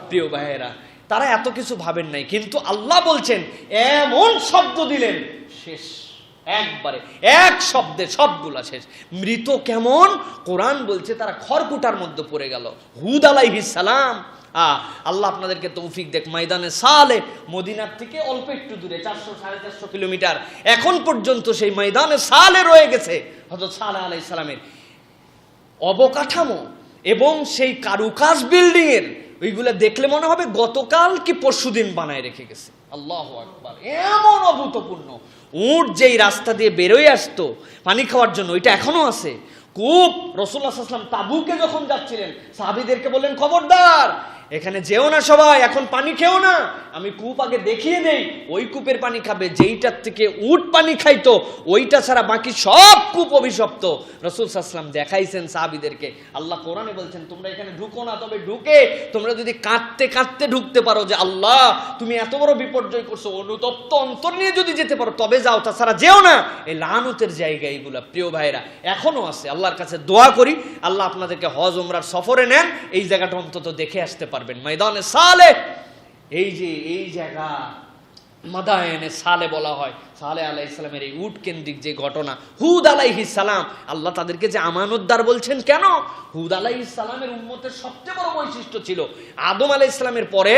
প্রিয় ভাইয়েরা, তারা এত কিছু ভাবেন নাই, কিন্তু আল্লাহ বলছেন এমন শব্দ দিলেন, শেষ একবারে এক শব্দে সবগুলা শেষ। মৃত কেমন? কোরআন বলছে তারা খড়কুটার মধ্যে পড়ে গেল। হুদ আলাইহিস সালাম, আল্লাহ আপনাদেরকে তৌফিক দেখ, ময়দানে সালে মদিনার থেকে অল্প একটু দূরে 400-450 কিলোমিটার, এখন পর্যন্ত সেই ময়দানে সালে রয়ে গেছে হযরত সালেহ আলাইহিস সালামের অবকাঠামো এবং সেই কারুকাজ বিল্ডিং এর, ওইগুলা দেখলে মনে হবে গতকাল কি পরশুদিন বানায় রেখে গেছে। আল্লাহু আকবার, এমন অভূতপূর্ণ। উট যেই রাস্তা দিয়ে বেরোয় আসতো পানি খাওয়ার জন্য, ওইটা এখনো আছে। কূপ, রাসূলুল্লাহ সাল্লাল্লাহু আলাইহি ওয়াসাল্লাম তাবুকে যখন যাচ্ছিলেন সাহাবীদেরকে বললেন খবরদার এখানে যেও না সবাই, এখন পানি খেও না, আমি কূপ আগে দেখিয়ে দেই, ওই কূপের পানি খাবে যেইটার থেকে উট পানি খাইতো, ওইটা ছাড়া বাকি সব কূপ অভিশপ্ত। রাসূল সাল্লাল্লাহু আলাইহি ওয়াসাল্লাম দেখাইছেন সাহাবীদেরকে। আল্লাহ কোরআনে বলছেন তোমরা এখানে ঢুকো না, তবে ঢুকে তোমরা যদি কাঁদতে কাঁদতে ঢুকতে পারো যে আল্লাহ তুমি এত বড় বিপর্যয় করছো, অনুতপ্ত অন্তর নিয়ে যদি যেতে পারো তবে যাও, তাছাড়া যেও না। এই লানতের জায়গা এইগুলা প্রিয় ভাইরা এখনো আছে। আল্লাহর কাছে দোয়া করি আল্লাহ আপনাদেরকে হজ উমরার সফরে নেন, এই জায়গাটা অন্তত দেখে আসতে পারবেন। ময়দানে সালে, এই যে এই জায়গা মাদায়েনে সালে বলা হয়, সালেহ আলাইহিস সালামের এই উট কেন্দ্রিক যে ঘটনা। হুদ আলাইহিস সালাম, আল্লাহ তাদেরকে যে আমানতদার বলছেন কেন? হুদ আলাইহিস সালামের উম্মতের সবচেয়ে বড় বৈশিষ্ট্য ছিল আদম আলাইহিস সালামের পরে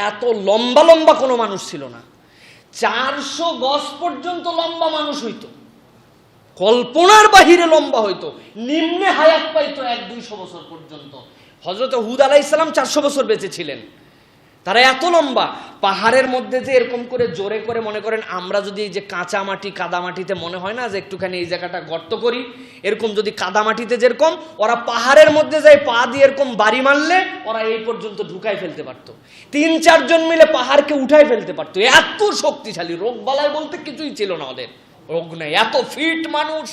এত লম্বা লম্বা কোনো মানুষ ছিল না। 400 গজ পর্যন্ত লম্বা মানুষ হইতো, কল্পনার বাহিরে লম্বা হইতো, নিম্নে হায়াত পাইতো 100-200 বছর পর্যন্ত। হযরত হুদ আলাইহিস সালাম 400 বছর বেঁচে ছিলেন। তারা এত লম্বা, পাহাড়ের মধ্যে যে এরকম করে জোরে করে, মনে করেন আমরা যদি এই যে কাঁচা মাটি কাদা মাটিতে মনে হয় না যে একটুখানি এই জায়গাটা গর্ত করি, এরকম যদি কাদা মাটিতে যেরকম, ওরা পাহাড়ের মধ্যে যায় পা দিয়ে এরকম বাড়ি মারলে ওরা এই পর্যন্ত ঢুকাই ফেলতে পারতো। 3-4 জন মিলে পাহাড়কে উঠাই ফেলতে পারতো, এত শক্তিশালী। রোগ বালাই বলতে কিছুই ছিল না ওদের, রোগ নেই, এত ফিট মানুষ।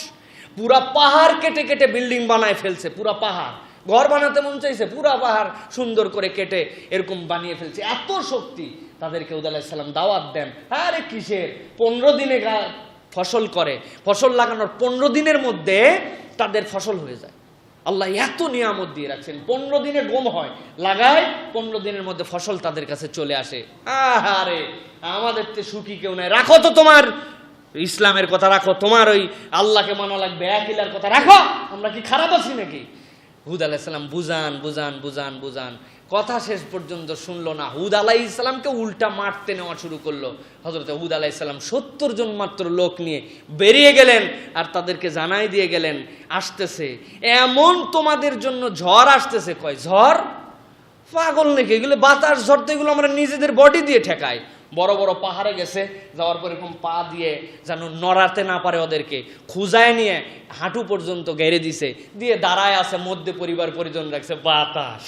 পুরা পাহাড় কেটে কেটে বিল্ডিং বানায় ফেলছে, পুরা পাহাড়। ঘর বানাতে মন চাইছে, পুরা পাহাড় সুন্দর করে কেটে এরকম বানিয়ে ফেলছে, এত শক্তি। তাদেরকে হুদ আলাইহিস সালাম দাওয়াত দেন, আরে কিসের, 15 দিনে ফসল করে, ফসল লাগানোর 15 দিনের মধ্যে তাদের ফসল হয়ে যায়। আল্লাহ এত নিয়ামত দিয়ে রাখছেন, 15 দিনে গম হয়, লাগায় 15 দিনের মধ্যে ফসল তাদের কাছে চলে আসে। আরে আমাদের তো সুখী কেউ নাই। রাখো তো তোমার ইসলামের কথা, রাখো তোমার ওই আল্লাহকে মানা লাগবে, এক ইলার কথা রাখো, আমরা কি খারাপ আছি নাকি? হুদ আলাইহিস সালাম বুঝান বুঝান বুঝান বুঝান, কথা শেষ পর্যন্ত শুনলো না। হুদ আলাইহিস সালামকে উল্টা মারতে নেওয়া শুরু করলো। হযরত হুদ আলাইহিস সালাম 70 জন মাত্র লোক নিয়ে বেরিয়ে গেলেন আর তাদেরকে জানাই দিয়ে গেলেন আসতেছে, এমন তোমাদের জন্য ঝড় আসতেছে। কয় ঝড়? পাগল নাকি? এগুলো বাতাস ঝড় তো এগুলো আমরা নিজেদের বডি দিয়ে ঠেকাই। বড় বড় পাহাড়ে গেছে, যাওয়ার পর এরকম পা দিয়ে যেন নড়াতে না পারে ওদেরকে খুঁজায় নিয়ে হাঁটু পর্যন্ত গেড়ে দিছে, দিয়ে দাঁড়ায় আছে, মধ্যে পরিবার পরিজন রাখছে, বাতাস।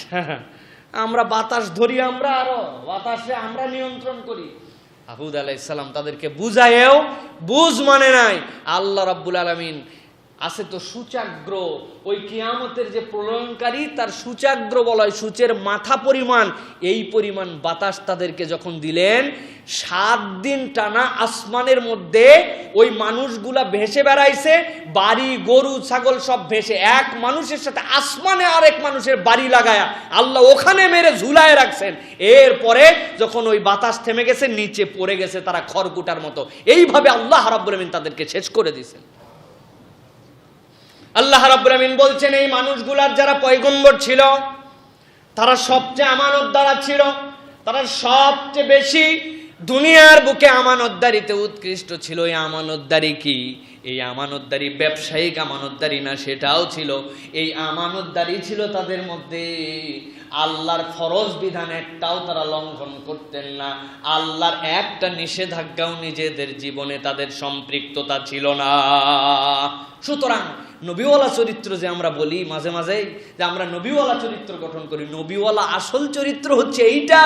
আমরা বাতাস ধরি, আমরা আরো বাতাসে আমরা নিয়ন্ত্রণ করি। হুদ আলাইহিস সালাম তাদেরকে বুঝায়েও বুঝ মানে নাই। আল্লাহ রাব্বুল আলামিন আছে তো সূচাগ্র, ওই কিয়ামতের যে প্রলয়নকারী তার সূচাগ্র বলা হয়, সূচের মাথা পরিমাণ, এই পরিমাণ বাতাস তাদেরকে যখন দিলেন, 7 দিন টানা আসমানের মধ্যে ওই মানুষগুলা ভেসে বেড়াইছে, বাড়ি গরু ছাগল সব ভেসে, এক মানুষের সাথে আসমানে আরেক মানুষের বাড়ি লাগায়া আল্লাহ ওখানে মেরে ঝুলায় রাখছেন। এরপরে যখন ওই বাতাস থেমে গেছে, নিচে পড়ে গেছে তারা খড়কুটার মতো। এইভাবে আল্লাহ রাব্বুল আমিন তাদেরকে শেষ করে দিয়েছেন। আল্লাহ রাব্বুল আমিন বলছেন, এই মানুষগুলার যারা পয়গম্বর ছিল তারা সবচেয়ে আমানতদার ছিল, তারা সবচেয়ে বেশি দুনিয়ার বুকে আমানতদারিতে উৎকৃষ্ট ছিল। এই আমানতদারি কি? এই আমানতদারি ব্যবসায়িক আমানতদারি না, সেটাও ছিল। এই আমানতদারি ছিল তাদের মধ্যে, আল্লাহর ফরজ বিধান একটাও তারা লঙ্ঘন করতেন না, আল্লাহর একটা নিষেধাজ্ঞাও নিজেদের জীবনে তাদের সম্পৃক্ততা ছিল না। সুতরাং নবীওয়ালা চরিত্র যে আমরা বলি মাঝে মাঝে যে আমরা নবীওয়ালা চরিত্র গঠন করি, নবীওয়ালা আসল চরিত্র হচ্ছে এইটা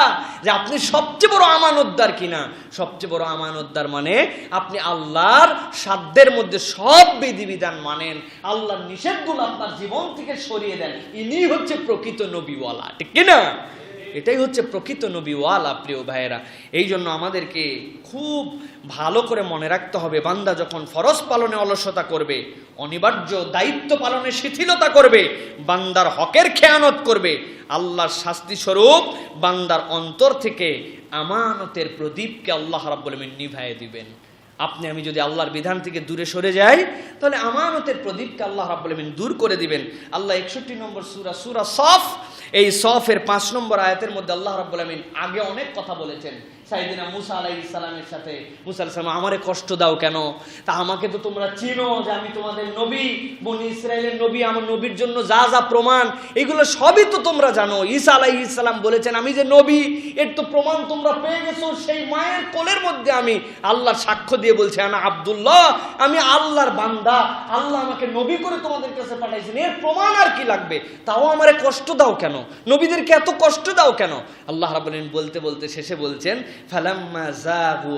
যে আপনি সবচেয়ে বড় আমানতদার কিনা। সবচেয়ে বড় আমানতদার মানে আপনি আল্লাহর সাধ্যের মধ্যে সব বিধিবিধান মানেন, আল্লাহর নিষেধগুলো আপনার জীবন থেকে সরিয়ে দেন। ইনি হচ্ছে প্রকৃত নবীওয়ালা, ঠিক কিনা? এটাই হচ্ছে প্রকৃত নবীওয়ালা। প্রিয় ভাইয়েরা, এই জন্য আমাদেরকে খুব ভালো করে মনে রাখতে হবে, বান্দা যখন ফরজ পালনে অলসতা করবে, অনিবার্য দায়িত্ব পালনে শিথিলতা করবে, বান্দার হকের খেয়ানত করবে, আল্লাহর শাস্তি স্বরূপ বান্দার অন্তর থেকে আমানতের প্রদীপকে আল্লাহ রাব্বুল আমিন নিভায়ে দিবেন। আপনি আমি যদি আল্লাহর বিধান থেকে দূরে সরে যাই, তাহলে আমানতের প্রদীপকে আল্লাহ রাব্বুল আমিন দূর করে দিবেন। আল্লাহ 61 নম্বর সূরা, সূরা সফ, এই সফের 5 নম্বর আয়াতের মধ্যে আল্লাহ রাব্বুল আমিন আগে অনেক কথা বলেছেন। সাইয়েদিনা মুসা আলাইহিস সালামের সাথে, মুসা আলাইহিস সালাম, আমারে কষ্ট দাও কেন? তা আমাকে তো তোমরা চিনো যে আমি তোমাদের নবী, বনি ইসরায়েলের নবী, আমার নবীর জন্য যা যা প্রমাণ এগুলো সবই তো তোমরা জানো। ঈসা আলাইহিস সালাম বলেছেন আমি যে নবী, এর তো প্রমাণ তোমরা পেয়ে গেছো। সেই মায়ের কোলের মধ্যে আমি আল্লাহর সাক্ষ্য দিয়ে বলছি আনা আব্দুল্লাহ, আমি আল্লাহর বান্দা, আল্লাহ আমাকে নবী করে তোমাদের কাছে পাঠাইছেন, এর প্রমাণ আর কি লাগবে? তাও আমারে কষ্ট দাও কেন? নবীদেরকে এত কষ্ট দাও কেন? আল্লাহ রাব্বুল আমিন বলতে বলতে শেষে বলছেন, ফালাম্মা যাগু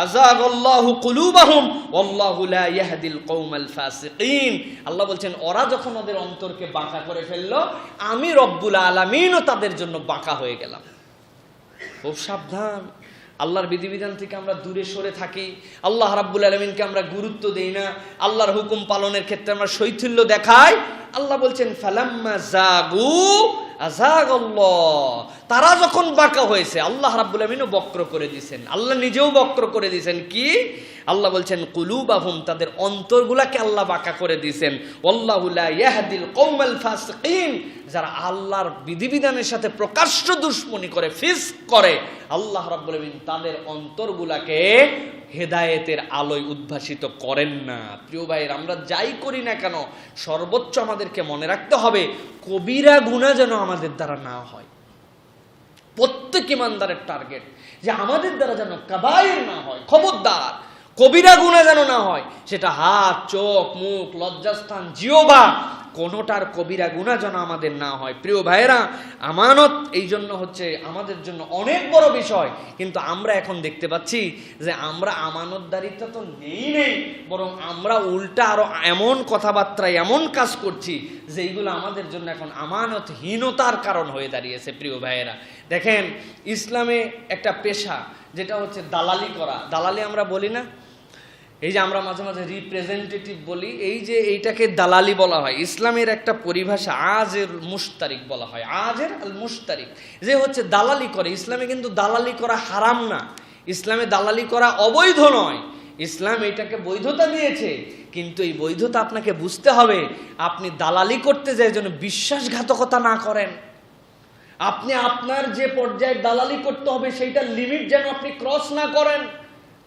আযাগাল্লাহু কুলুবাহুম ওয়াল্লাহু লা ইয়াহদিল কওমাল ফাসিকিন। আল্লাহ বলছেন, ওরা যখন ওদের অন্তরকে বাঁকা করে ফেললো, আমি রব্বুল আলামিনও তাদের জন্য বাঁকা হয়ে গেলাম। খুব সাবধান, আল্লাহর বিধিবিধান থেকে আমরা দূরে সরে থাকি, আল্লাহ রাব্বুল আলামিনকে আমরা গুরুত্ব দেই না, আল্লাহর হুকুম পালনের ক্ষেত্রে আমরা শৈথিল্য দেখাই। আল্লাহ বলছেন ফালাম্মা যাগু আযাগাল্লাহ, তারা যখন বাঁকা হয়েছে আল্লাহ রাব্বুল আমিনও বক্র করে দিয়েছেন, আল্লাহ নিজেও বক্র করে দিয়েছেন। কি? আল্লাহ বলছেন কুলুবাহুম, তাদের অন্তরগুলাকে আল্লাহ বাঁকা করে দিয়েছেন। ওয়াল্লাহু লা ইয়াহদিল কওমাল ফাসিকিন, যারা আল্লাহর বিধিবিধানের সাথে প্রকাশ্য দুশমনি করে, ফিসক করে, আল্লাহ রাব্বুল আমিন তাদের অন্তরগুলাকে হেদায়েতের আলোয় উদ্ভাসিত করেন না। প্রিয় ভাইয়ের, আমরা যাই করি না কেন সর্বোচ্চ আমাদেরকে মনে রাখতে হবে কবিরা গুনাহ যেন আমাদের দ্বারা না হয়। প্রত্যেক ইমানদারের টার্গেট যে আমাদের দ্বারা যেন কাবায়ের না হয়, খবরদার কবিরা গুনাহ যেন না হয়। সেটা হাত, চোখ, মুখ, লজ্জাস্থান, জিহ্বা, কোনোটার কবিরা গুনাহ যেন আমাদের না হয়। প্রিয় ভাইয়েরা, আমানত এই জন্য হচ্ছে আমাদের জন্য অনেক বড় বিষয়, কিন্তু আমরা এখন দেখতে পাচ্ছি যে আমরা আমানতদারিতা তো নেই, বরং আমরা উল্টা আরো এমন কথাবার্তা, এমন কাজ করছি যেইগুলো আমাদের জন্য এখন আমানতহীনতার কারণ হয়ে দাঁড়িয়েছে। প্রিয় ভাইয়েরা, দেখেন ইসলামে একটা পেশা যেটা হচ্ছে দালালি করা। দালালি আমরা বলি না, এই যে আমরা মাঝে মাঝে রিপ্রেজেন্টেটিভ বলি, এই যে এইটাকে দালালি বলা হয়। ইসলামের একটা পরিভাষা আজের মুশতারিক বলা হয়, আজের আল মুশতারিক, যে হচ্ছে দালালি করে। ইসলামে কিন্তু দালালি করা হারাম না, ইসলামে দালালি করা অবৈধ নয়, ইসলাম এটাকে বৈধতা দিয়েছে। কিন্তু এই বৈধতা আপনাকে বুঝতে হবে, আপনি দালালি করতে যাই যেন বিশ্বাসঘাতকতা না করেন। আপনি আপনার যে পর্যায়ে দালালি করতে হবে সেইটার লিমিট যেন আপনি ক্রস না করেন।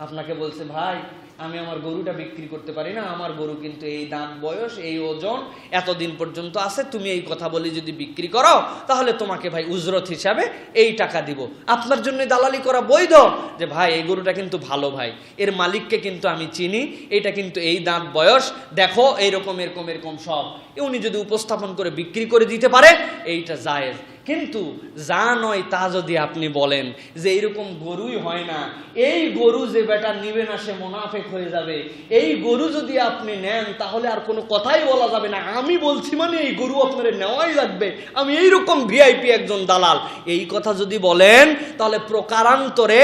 আপনাকে বলছে ভাই আমি আমার গরুটা বিক্রি করতে পারি না, আমার গরু কিন্তু এই দাঁত বয়স, এই ওজন, এতদিন পর্যন্ত আছে, তুমি এই কথা বলি যদি বিক্রি করো তাহলে তোমাকে ভাই উজরত হিসাবে এই টাকা দিব। আপনার জন্য দালালি করা বৈধ, যে ভাই এই গরুটা কিন্তু ভালো ভাই, এর মালিককে কিন্তু আমি চিনি, এটা কিন্তু এই দাঁত বয়স, দেখো এইরকম এরকম এরকম সব, উনি যদি উপস্থাপন করে বিক্রি করে দিতে পারে এইটা জায়েজ। কিন্তু যা নয় তা যদি আপনি বলেন যে এইরকম গরুই হয় না, এই গরু যে বেটা নিবে না সে মুনাফিক হয়ে যাবে, এই গরু যদি আপনি নেন তাহলে আর কোনো কথাই বলা যাবে না, আমি বলছি মানে এই গরু আপনার নেওয়াই লাগবে, আমি এইরকম ভিআইপি একজন দালাল, এই কথা যদি বলেন তাহলে প্রকারান্তরে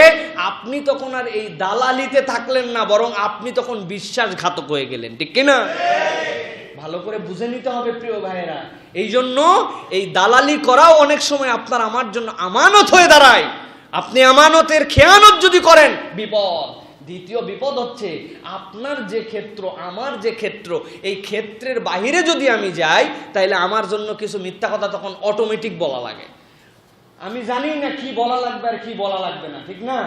আপনি তখন আর এই দালালিতে থাকলেন না, বরং আপনি তখন বিশ্বাসঘাতক হয়ে গেলেন, ঠিক কিনা? ভালো করে বুঝে নিতে হবে প্রিয় ভাইয়েরা। এই জন্য এই দালালি করাও অনেক সময় আপনার আমার জন্য আমানত হয়ে দাঁড়ায়। আপনি আমানতের খেয়ানত যদি করেন বিপদ। দ্বিতীয় বিপদ হচ্ছে আপনার যে ক্ষেত্র আমার যে ক্ষেত্র, এই ক্ষেত্রের বাহিরে যদি আমি যাই তাহলে আমার জন্য কিছু মিথ্যা কথা তখন অটোমেটিক বলা লাগে। আমি জানি না কি বলা লাগবে আর কি বলা লাগবে না, ঠিক না?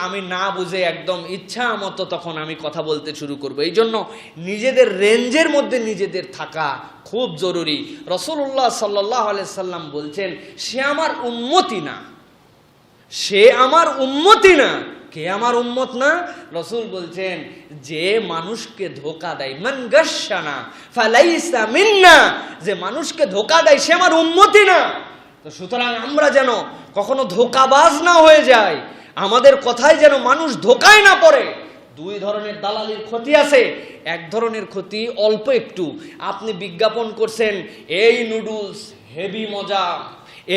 আমি না বুঝে একদম ইচ্ছা মতো তখন আমি কথা বলতে শুরু করব। এই জন্য নিজেদের রেঞ্জের মধ্যে নিজেদের থাকা খুব জরুরি। রাসূলুল্লাহ সাল্লাল্লাহু আলাইহি সাল্লাম বলছেন, সে আমার উম্মতি না, সে আমার উম্মতি না। কে আমার উম্মত না? রাসূল বলছেন, যে মানুষকে ধোঁকা দেয়, মান গাশশানা ফালাইসা মিন্না, যে মানুষকে ধোঁকা দেয় সে আমার উম্মতি না। তো সুতরাং আমরা যেন কখনো ধোঁকাবাজ না হয়ে যাই, আমাদের কথায় যেন মানুষ ধোঁকায় না পড়ে। দুই ধরনের দালালির ক্ষতি আছে। এক ধরনের ক্ষতি অল্প একটু, আপনি বিজ্ঞাপন করছেন এই নুডলস হেভি মজা,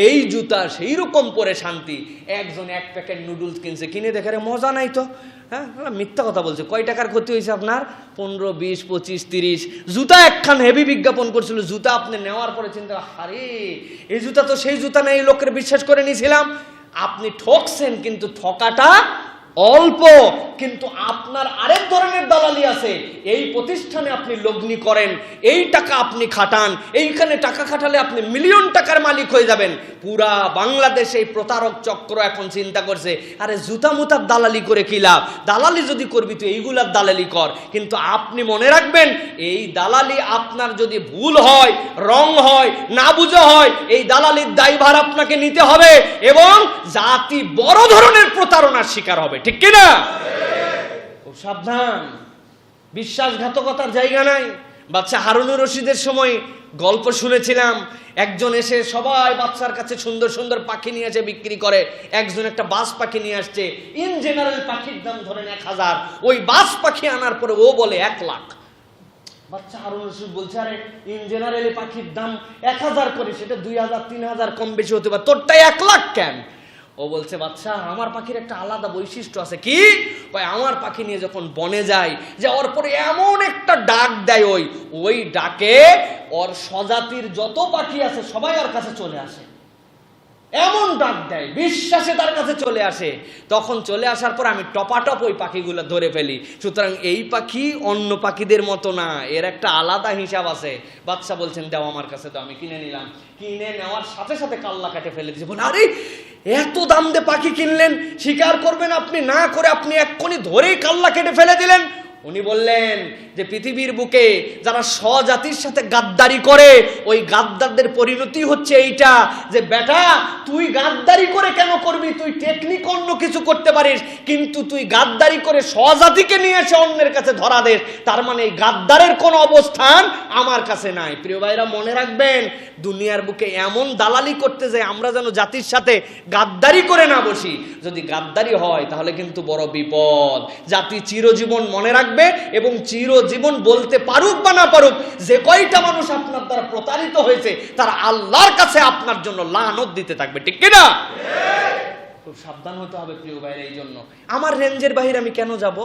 এই জুতা সেই রকম পরে শান্তি, একজন এক প্যাকেট নুডলস কিনছে, কিনে দেখে মজা নাই তো, হ্যাঁ মিথ্যা কথা বলছে। কয় টাকার ক্ষতি হয়েছে আপনার? 15, 20, 25, 30। জুতা একখান হেভি বিজ্ঞাপন করছিল, জুতা আপনি নেওয়ার পরে চিন্তা, আরে এই জুতা তো সেই জুতা না, এই লোকের বিশ্বাস করে নিয়েছিলাম। আপনি ঠকছেন, কিন্তু ঠকাটা অল্প, কিন্তু আপনার আরেক ধরনের দালালি আছে। এই প্রতিষ্ঠানে আপনি লগ্নি করেন, এই টাকা আপনি খাটান, এইখানে টাকা খাটালে আপনি মিলিয়ন টাকার মালিক হয়ে যাবেন। পুরা বাংলাদেশে এই প্রতারক চক্র এখন চিন্তা করছে, আরে জুতা মুতার দালালি করে কি লাভ, দালালি যদি করবি তো এইগুলার দালালি কর। কিন্তু আপনি মনে রাখবেন, এই দালালি আপনার যদি ভুল হয়, রং হয়, না বুঝে হয়, এই দালালির দায়ভার আপনাকে নিতে হবে এবং জাতি বড় ধরনের প্রতারণার শিকার হবে, ঠিক কিনা? খুব সাবধান, বিশ্বাসঘাতকতার জায়গা নাই। বাচ্চা হারুনুর রশিদের সময় গল্প শুনেছিলাম, একজন এসে সবাই বাচ্চার কাছে সুন্দর সুন্দর পাখি নিয়ে এসে বিক্রি করে। একজন একটা বাস পাখি নিয়ে আসছে, ইন জেনারেল পাখির দাম ধরেন 1000, ওই বাস পাখি আনার পরে ও বলে 1 লাখ। বাচ্চা হারুন রশিদ বলছে, আরে ইন জেনারেল পাখির দাম 1000 করে, সেটা 2000 3000 কম বেশি হতে পারে, তোরটাই 1 লাখ কেন? ও বলছে, বাচ্চা আমার পাখির একটা আলাদা বৈশিষ্ট্য আছে। কি? আমার পাখি নিয়ে যখন বনে যায়, যাওয়ার পরে এমন একটা ডাক দেয়, ওই ডাকে ওর স্বজাতির যত পাখি আছে সবাই ওর কাছে চলে আসে, এমন ডাক দেয়, বিশ্বাসে তার কাছে চলে আসে। তখন চলে আসার পর আমি টপাটপ ওই পাখিগুলো ধরে ফেলি। সুতরাং এই পাখি অন্য পাখিদের মতো না, এর একটা আলাদা হিসাব আছে। বাদশা বলছেন, দাও আমার কাছে দাও। আমি কিনে নিলাম, কিনে নেওয়ার সাথে সাথে কাল্লা কাটে ফেলে দিয়েছে। বলে, আরে এত দাম দিয়ে পাখি কিনলেন, স্বীকার করবেন আপনি? না করে আপনি এক্ষুনি ধরেই কাল্লা কেটে ফেলে দিলেন। উনি বললেন যে পৃথিবীর বুকে যারা স্বজাতির সাথে গাদ্দারি করে, ওই গাদ্দারদের পরিণতি হচ্ছে এইটা, যে বেটা তুই গাদ্দারি করে কেন করবি, তুই টেকনিক অন্য কিছু করতে পারিস, কিন্তু তুই গাদ্দারি করে স্বজাতিকে নিয়ে এসে অন্যের কাছে ধরা দেস, তার মানে এই গাদ্দারের কোনো অবস্থান আমার কাছে নাই। প্রিয় ভাইরা মনে রাখবেন, দুনিয়ার বুকে এমন দালালি করতে যায় আমরা যেন জাতির সাথে গাদ্দারি করে না বসি। যদি গাদ্দারি হয় তাহলে কিন্তু বড় বিপদ। জাতি চিরজীবন মনে রাখবে এবং চিরজীবন বলতে পারুক বা না পারুক, যে কয়টা মানুষ আপনার দ্বারা প্রতারিত হয়েছে তারা আল্লাহর কাছে আপনার জন্য লানত দিতে থাকবে, ঠিক কিনা? খুব সাবধান হতে হবে প্রিয় ভাইরা। এই জন্য আমার রেঞ্জের বাহিরে আমি কেন যাব?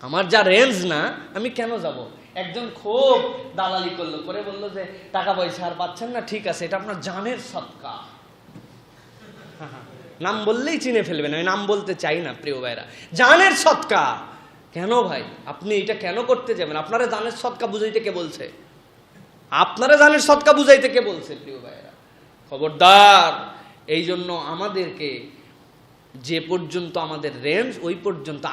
আমার যা রেঞ্জ না, আমি কেন যাব? একজন খুব দালালি করলো, করে বললো যে টাকা পয়সা আর পাচ্ছেন না, ঠিক আছে, এটা আপনার জানের সদকা। নাম বললেই চিনে ফেলবেন, আমি নাম বলতে চাই না প্রিয় ভাইরা। জানের সদকা কেন ভাই? আপনি এটা কেন করতে যাবেন? আপনারা জানের সদকা বুঝাইতে কে বলছে? আপনারা জানের সদকা বুঝাইতে কে বলছে প্রিয় ভাইরা? খবরদার। এই জন্য আমাদেরকে যে পর্যন্ত আমাদের রেঞ্জ ওই পর্যন্ত।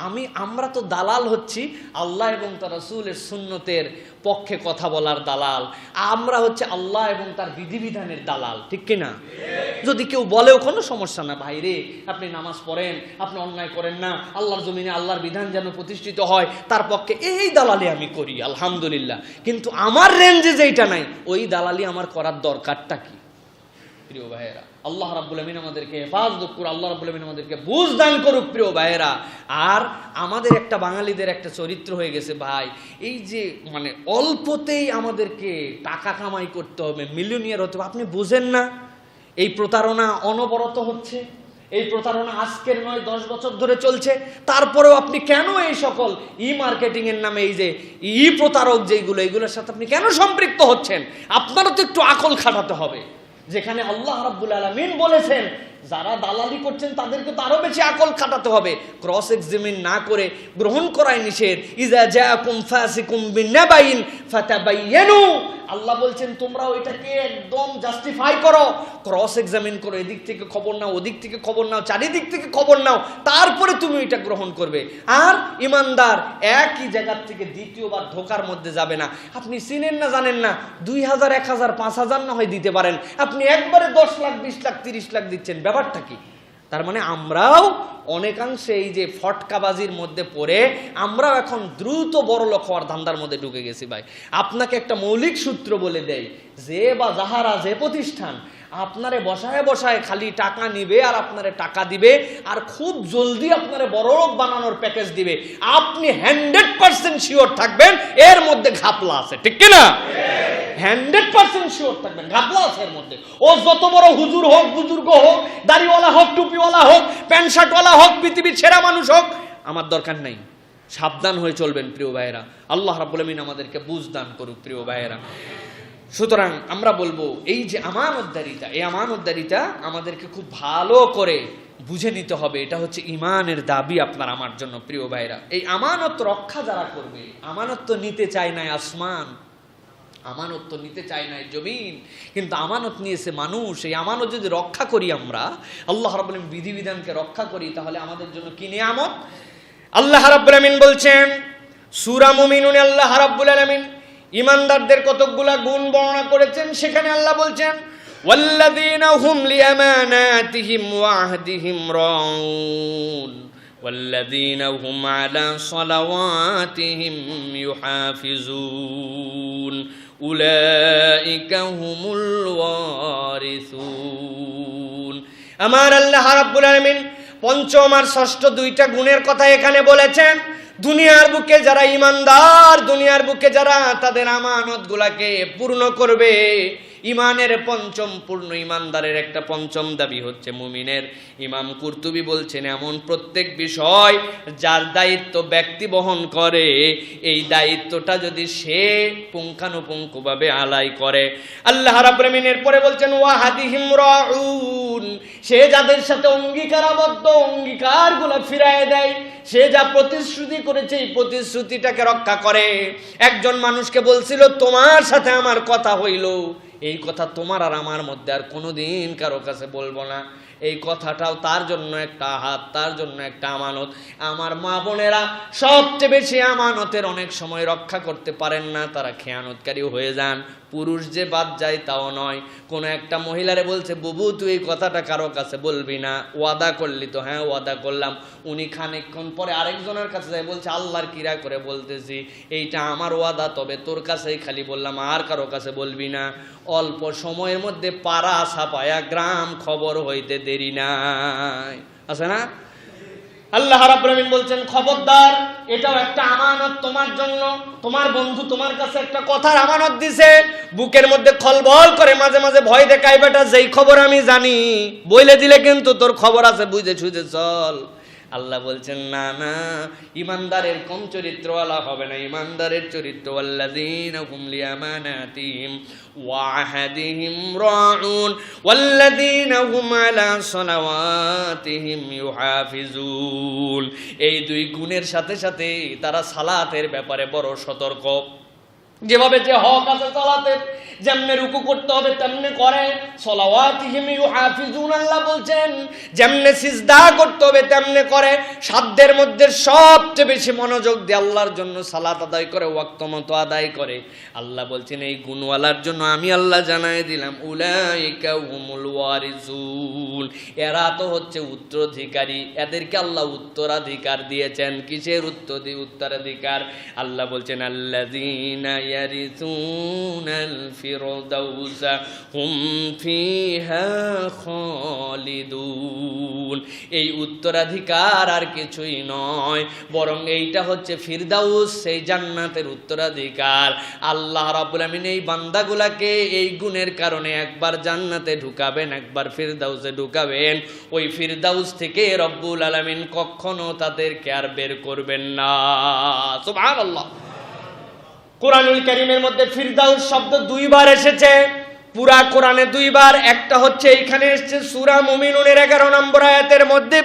আমরা তো দালাল হচ্ছি আল্লাহ এবং তার রাসূলের সুন্নতের পক্ষে কথা বলার দালাল, আমরা হচ্ছে আল্লাহ এবং তার বিধিবিধানের দালাল, ঠিক কিনা? যদি কেউ বলেও কোনো সমস্যা না, ভাই রে আপনি নামাজ পড়েন, আপনি অন্যায় করেন না, আল্লাহর জমিনে আল্লাহর বিধান যেন প্রতিষ্ঠিত হয় তার পক্ষে, এই দালালি আমি করি আলহামদুলিল্লাহ, কিন্তু আমার রেঞ্জে যেটা নাই ওই দালালি আমার করার দরকারটা কি? প্রিয় ভাইয়েরা, আল্লাহ রাব্বুল আমিন আমাদেরকে হেফাজত করুক, আল্লাহ রাব্বুল আমিন আমাদেরকে বুঝ দান করুক। প্রিয় ভাইয়েরা, আর আমাদের একটা বাঙালিদের একটা চরিত্র হয়ে গেছে ভাই, এই যে মানে অল্পতেই আমাদেরকে টাকা কামাই করতে হবে, মিলিয়নিয়ার হতে হবে, আপনি বুঝেন না এই প্রতারণা অনবরত হচ্ছে। এই প্রতারণা আজকের নয় 10 বছর ধরে চলছে। তারপরেও আপনি কেন এই সকল মার্কেটিং এর নামে এই যে প্রতারক যেগুলো, এইগুলোর সাথে আপনি কেন সম্পৃক্ত হচ্ছেন? আপনারও তো একটু আকল খাটাতে হবে। যেখানে আল্লাহ রাব্বুল আলামিন বলেছেন যারা দালালি করছেন তাদেরকে তো আরো বেশি আকল খাটাতে হবে। ক্রস এক্সামিন না করে গ্রহণ করাই নিষেধ। ইজা জাআকুম ফাসিকুম বিনাবাইন ফাতাবায়ানু, আল্লাহ বলছেন তোমরা ওইটাকে একদম জাস্টিফাই করো, ক্রস এক্সামিন করো, এদিক থেকে খবর নাও, ওদিক থেকে খবর নাও, চারিদিক থেকে খবর নাও, তারপরে তুমি এটা গ্রহণ করবে। আর ইমানদার একই জায়গা থেকে দ্বিতীয়বার ধোকার মধ্যে যাবে না। আপনি চিনেন না, জানেন না, 2000, 1000, 5000 না হয় দিতে পারেন, আপনি একবারে 10 লাখ, 20 লাখ, 30 লাখ দিচ্ছেন, ব্যাপারটা কি? তার মানে আমরাও অনেকাংশে এই যে ফটকাবাজির মধ্যে পড়ে আমরাও এখন দ্রুত বড় লোক হওয়ার ধান্দার মধ্যে ঢুকে গেছি। ভাই আপনাকে একটা মৌলিক সূত্র বলে দেয়, যে বা যাহারা যে প্রতিষ্ঠান আপনারে বসায় বসায় খালি টাকা নিবে আর আপনারে টাকা দিবে আর খুব জলদি আপনারে বড় লোক বানানোর প্যাকেজ দিবে, আপনি 100% শিওর থাকবেন এর মধ্যে ঘাপলা আছে, ঠিক কিনা? 100% শিওর থাকবেন ঘাপলা আছে এর মধ্যে। ও যত বড় হুজুর হোক, বুজুর্গ হোক, দাড়িওয়ালা হোক, টুপিওয়ালা হোক, প্যান্ট শার্টওয়ালা হোক, পৃথিবীর সেরা মানুষ হোক, আমার দরকার নাই। সাবধান হয়ে চলবেন প্রিয় ভাইয়েরা। আল্লাহ রাব্বুল আমিন আমাদেরকে বুঝ দান করুক প্রিয় ভাইয়েরা। সুতরাং আমরা বলবো এই যে আমানতদারিতা, এই আমানতদারিতা আমাদেরকে খুব ভালো করে বুঝে নিতে হবে। এটা হচ্ছে ঈমানের দাবি আপনার আমার জন্য প্রিয় ভাইরা। এই আমানত রক্ষা যারা করবে, আমানত তো নিতে চায় না আসমান, আমানত তো নিতে চায় না জমিন, কিন্তু আমানত নিয়েছে মানুষ। এই আমানত যদি রক্ষা করি আমরা, আল্লাহ রাব্বুল আমিন বিধিবিধানকে রক্ষা করি, তাহলে আমাদের জন্য কি নিয়ামত? আল্লাহ রাব্বুল আমিন বলছেন সূরা মুমিনুনে, আল্লাহ রাব্বুল আমিন ইমানদারদের কতগুলা গুণ বর্ণনা করেছেন। সেখানে আল্লাহ বলছেন ওয়াল্লাযীনা হুম লিআমানাতিহিম ওয়া আহদিহিম রাউন ওয়াল্লাযীনা হুম আলা সালাওয়াতিহিম ইউহাফিজুন উলাইকা হুমুল ওয়ারিসুন। আমার আল্লাহ রাব্বুল আলামিন পঞ্চম আর ষষ্ঠ দুইটা গুণের কথা এখানে বলেছেন। দুনিয়ার বুকে যারা ইমানদার, দুনিয়ার বুকে যারা তাদের আমানত গুলাকে পূর্ণ করবে, ইমানের পঞ্চম, পূর্ণ ইমানদারের একটা পঞ্চম দাবি হচ্ছে মুমিনের। ইমাম কুরতুবী বলছেন এমন প্রত্যেক বিষয় যার দায়িত্ব ব্যক্তি বহন করে, এই দায়িত্বটা যদি সে পুঙ্খানুপুঙ্খভাবে আলাই করে, আল্লাহ রাব্বুল আমিনের পরে বলছেন ওয়াহাদিহিম রাউন, সে যাদের সাথে অঙ্গীকারাবদ্ধ অঙ্গীকারগুলো ফিরায় দেয়, সে যা প্রতিশ্রুতি করেছে এই প্রতিশ্রুতিটাকে রক্ষা করে। একজন মানুষকে বলছিল তোমার সাথে আমার কথা হইল, এই কথা তোমার আর আমার মধ্যে আর কোনোদিন কারো কাছে বলবো না, এই কথাটাও তার জন্য একটা হাত, তার জন্য একটা আমানত। আমার মা বোনেরা সবচেয়ে বেশি আমানতের অনেক সময় রক্ষা করতে পারেন না, তারা খেয়ানতকারী হয়ে যান। পুরুষ যে বাদ যায় তাও নয়, কোনো একটা মহিলারে বলছে বুবু তুই এই কথাটা কারো কাছে বলবি না, ওয়াদা করলি তো? হ্যাঁ ওয়াদা করলাম। উনি খানিকক্ষণ পরে আরেকজনের কাছে যায়, বলছে আল্লাহর কিরা করে বলতেছি এইটা আমার ওয়াদা, তবে তোর কাছেই খালি বললাম, আর কারো কাছে বলবি না। অল্প সময়ের মধ্যে পাড়া ছাপায়া গ্রাম খবর হইতে দেরি নাই, আছে না? আল্লাহ রাব্বুল আমিন বলছেন খবরদার, এটাও একটা আমানত তোমার জন্য। তোমার বন্ধু তোমার কাছে একটা কথার আমানত দিছে, বুকের মধ্যে খলবল করে মাঝে মাঝে ভয় দেখায়, বেটা যেই খবর আমি জানি বইলে দিলে কিন্তু তোর খবর আছে, বুঝে ছুঁজে চল। আল্লাহ বলছেন না না, ইমানদারের কম চরিত্রওয়ালা হবে না, ইমানদারের চরিত্র ওয়াল্লাযীনা হুম লিআমানাতিহিম ওয়া আহদিহিম রাউন ওয়াল্লাযীনা হুম আলা সালাওয়াতিহিম ইউহাফিজুন। এই দুই গুণের সাথে সাথে তারা সালাতের ব্যাপারে বড় সতর্ক। যেভাবে যে হক আছে সালাতের, যেমনে রুকু করতে হবে তেমনে করে। সলাওয়াতিহিম ইউহাফিজুন, আল্লাহ বলছেন যেমনে সিজদা করতে হবে তেমনে করে। সাধ্যের মধ্যে সবচেয়ে বেশি মনোযোগ দিয়ে আল্লাহর জন্য সালাত আদায় করে, ওয়াক্ত মতো আদায় করে। আল্লাহ বলছেন এই গুণওয়ালার জন্য আমি আল্লাহ জানাই দিলাম উলাইকা হুমুল ওয়ারিসুন, এরা তো হচ্ছে উত্তরাধিকারী। এদেরকে আল্লাহ উত্তরাধিকার দিয়েছেন। কিসের উত্তরাধিকার? আল্লাহ বলছেন আল্লাযীনা ইয়ারিসুনাল ফিরদাউসা হুম ফিহা খালিদুন। এই উত্তরাধিকার আর কিছুই নয়, বরং এইটা হচ্ছে ফিরদাউস, সেই জান্নাতের উত্তরাধিকার। আল্লাহ রাব্বুল আমিন এই বান্দাগুলাকে এই গুণের কারণে একবার জান্নাতে ঢুকাবেন, একবার ফিরদাউসে ঢুকাবেন। ওই ফিরদাউস থেকে রব্বুল আলামিন কখনো তাদেরকে আর বের করবেন না। সুবহানাল্লাহ। কোরআনুল কারীমের মধ্যে ফিরদাউস শব্দ 2 বার এসেছে, পুরা কোরআনে 2 বার। একটা হচ্ছে এইখানে এসেছে সূরা মুমিনুনের 11 নম্বর আয়াতের মধ্যে,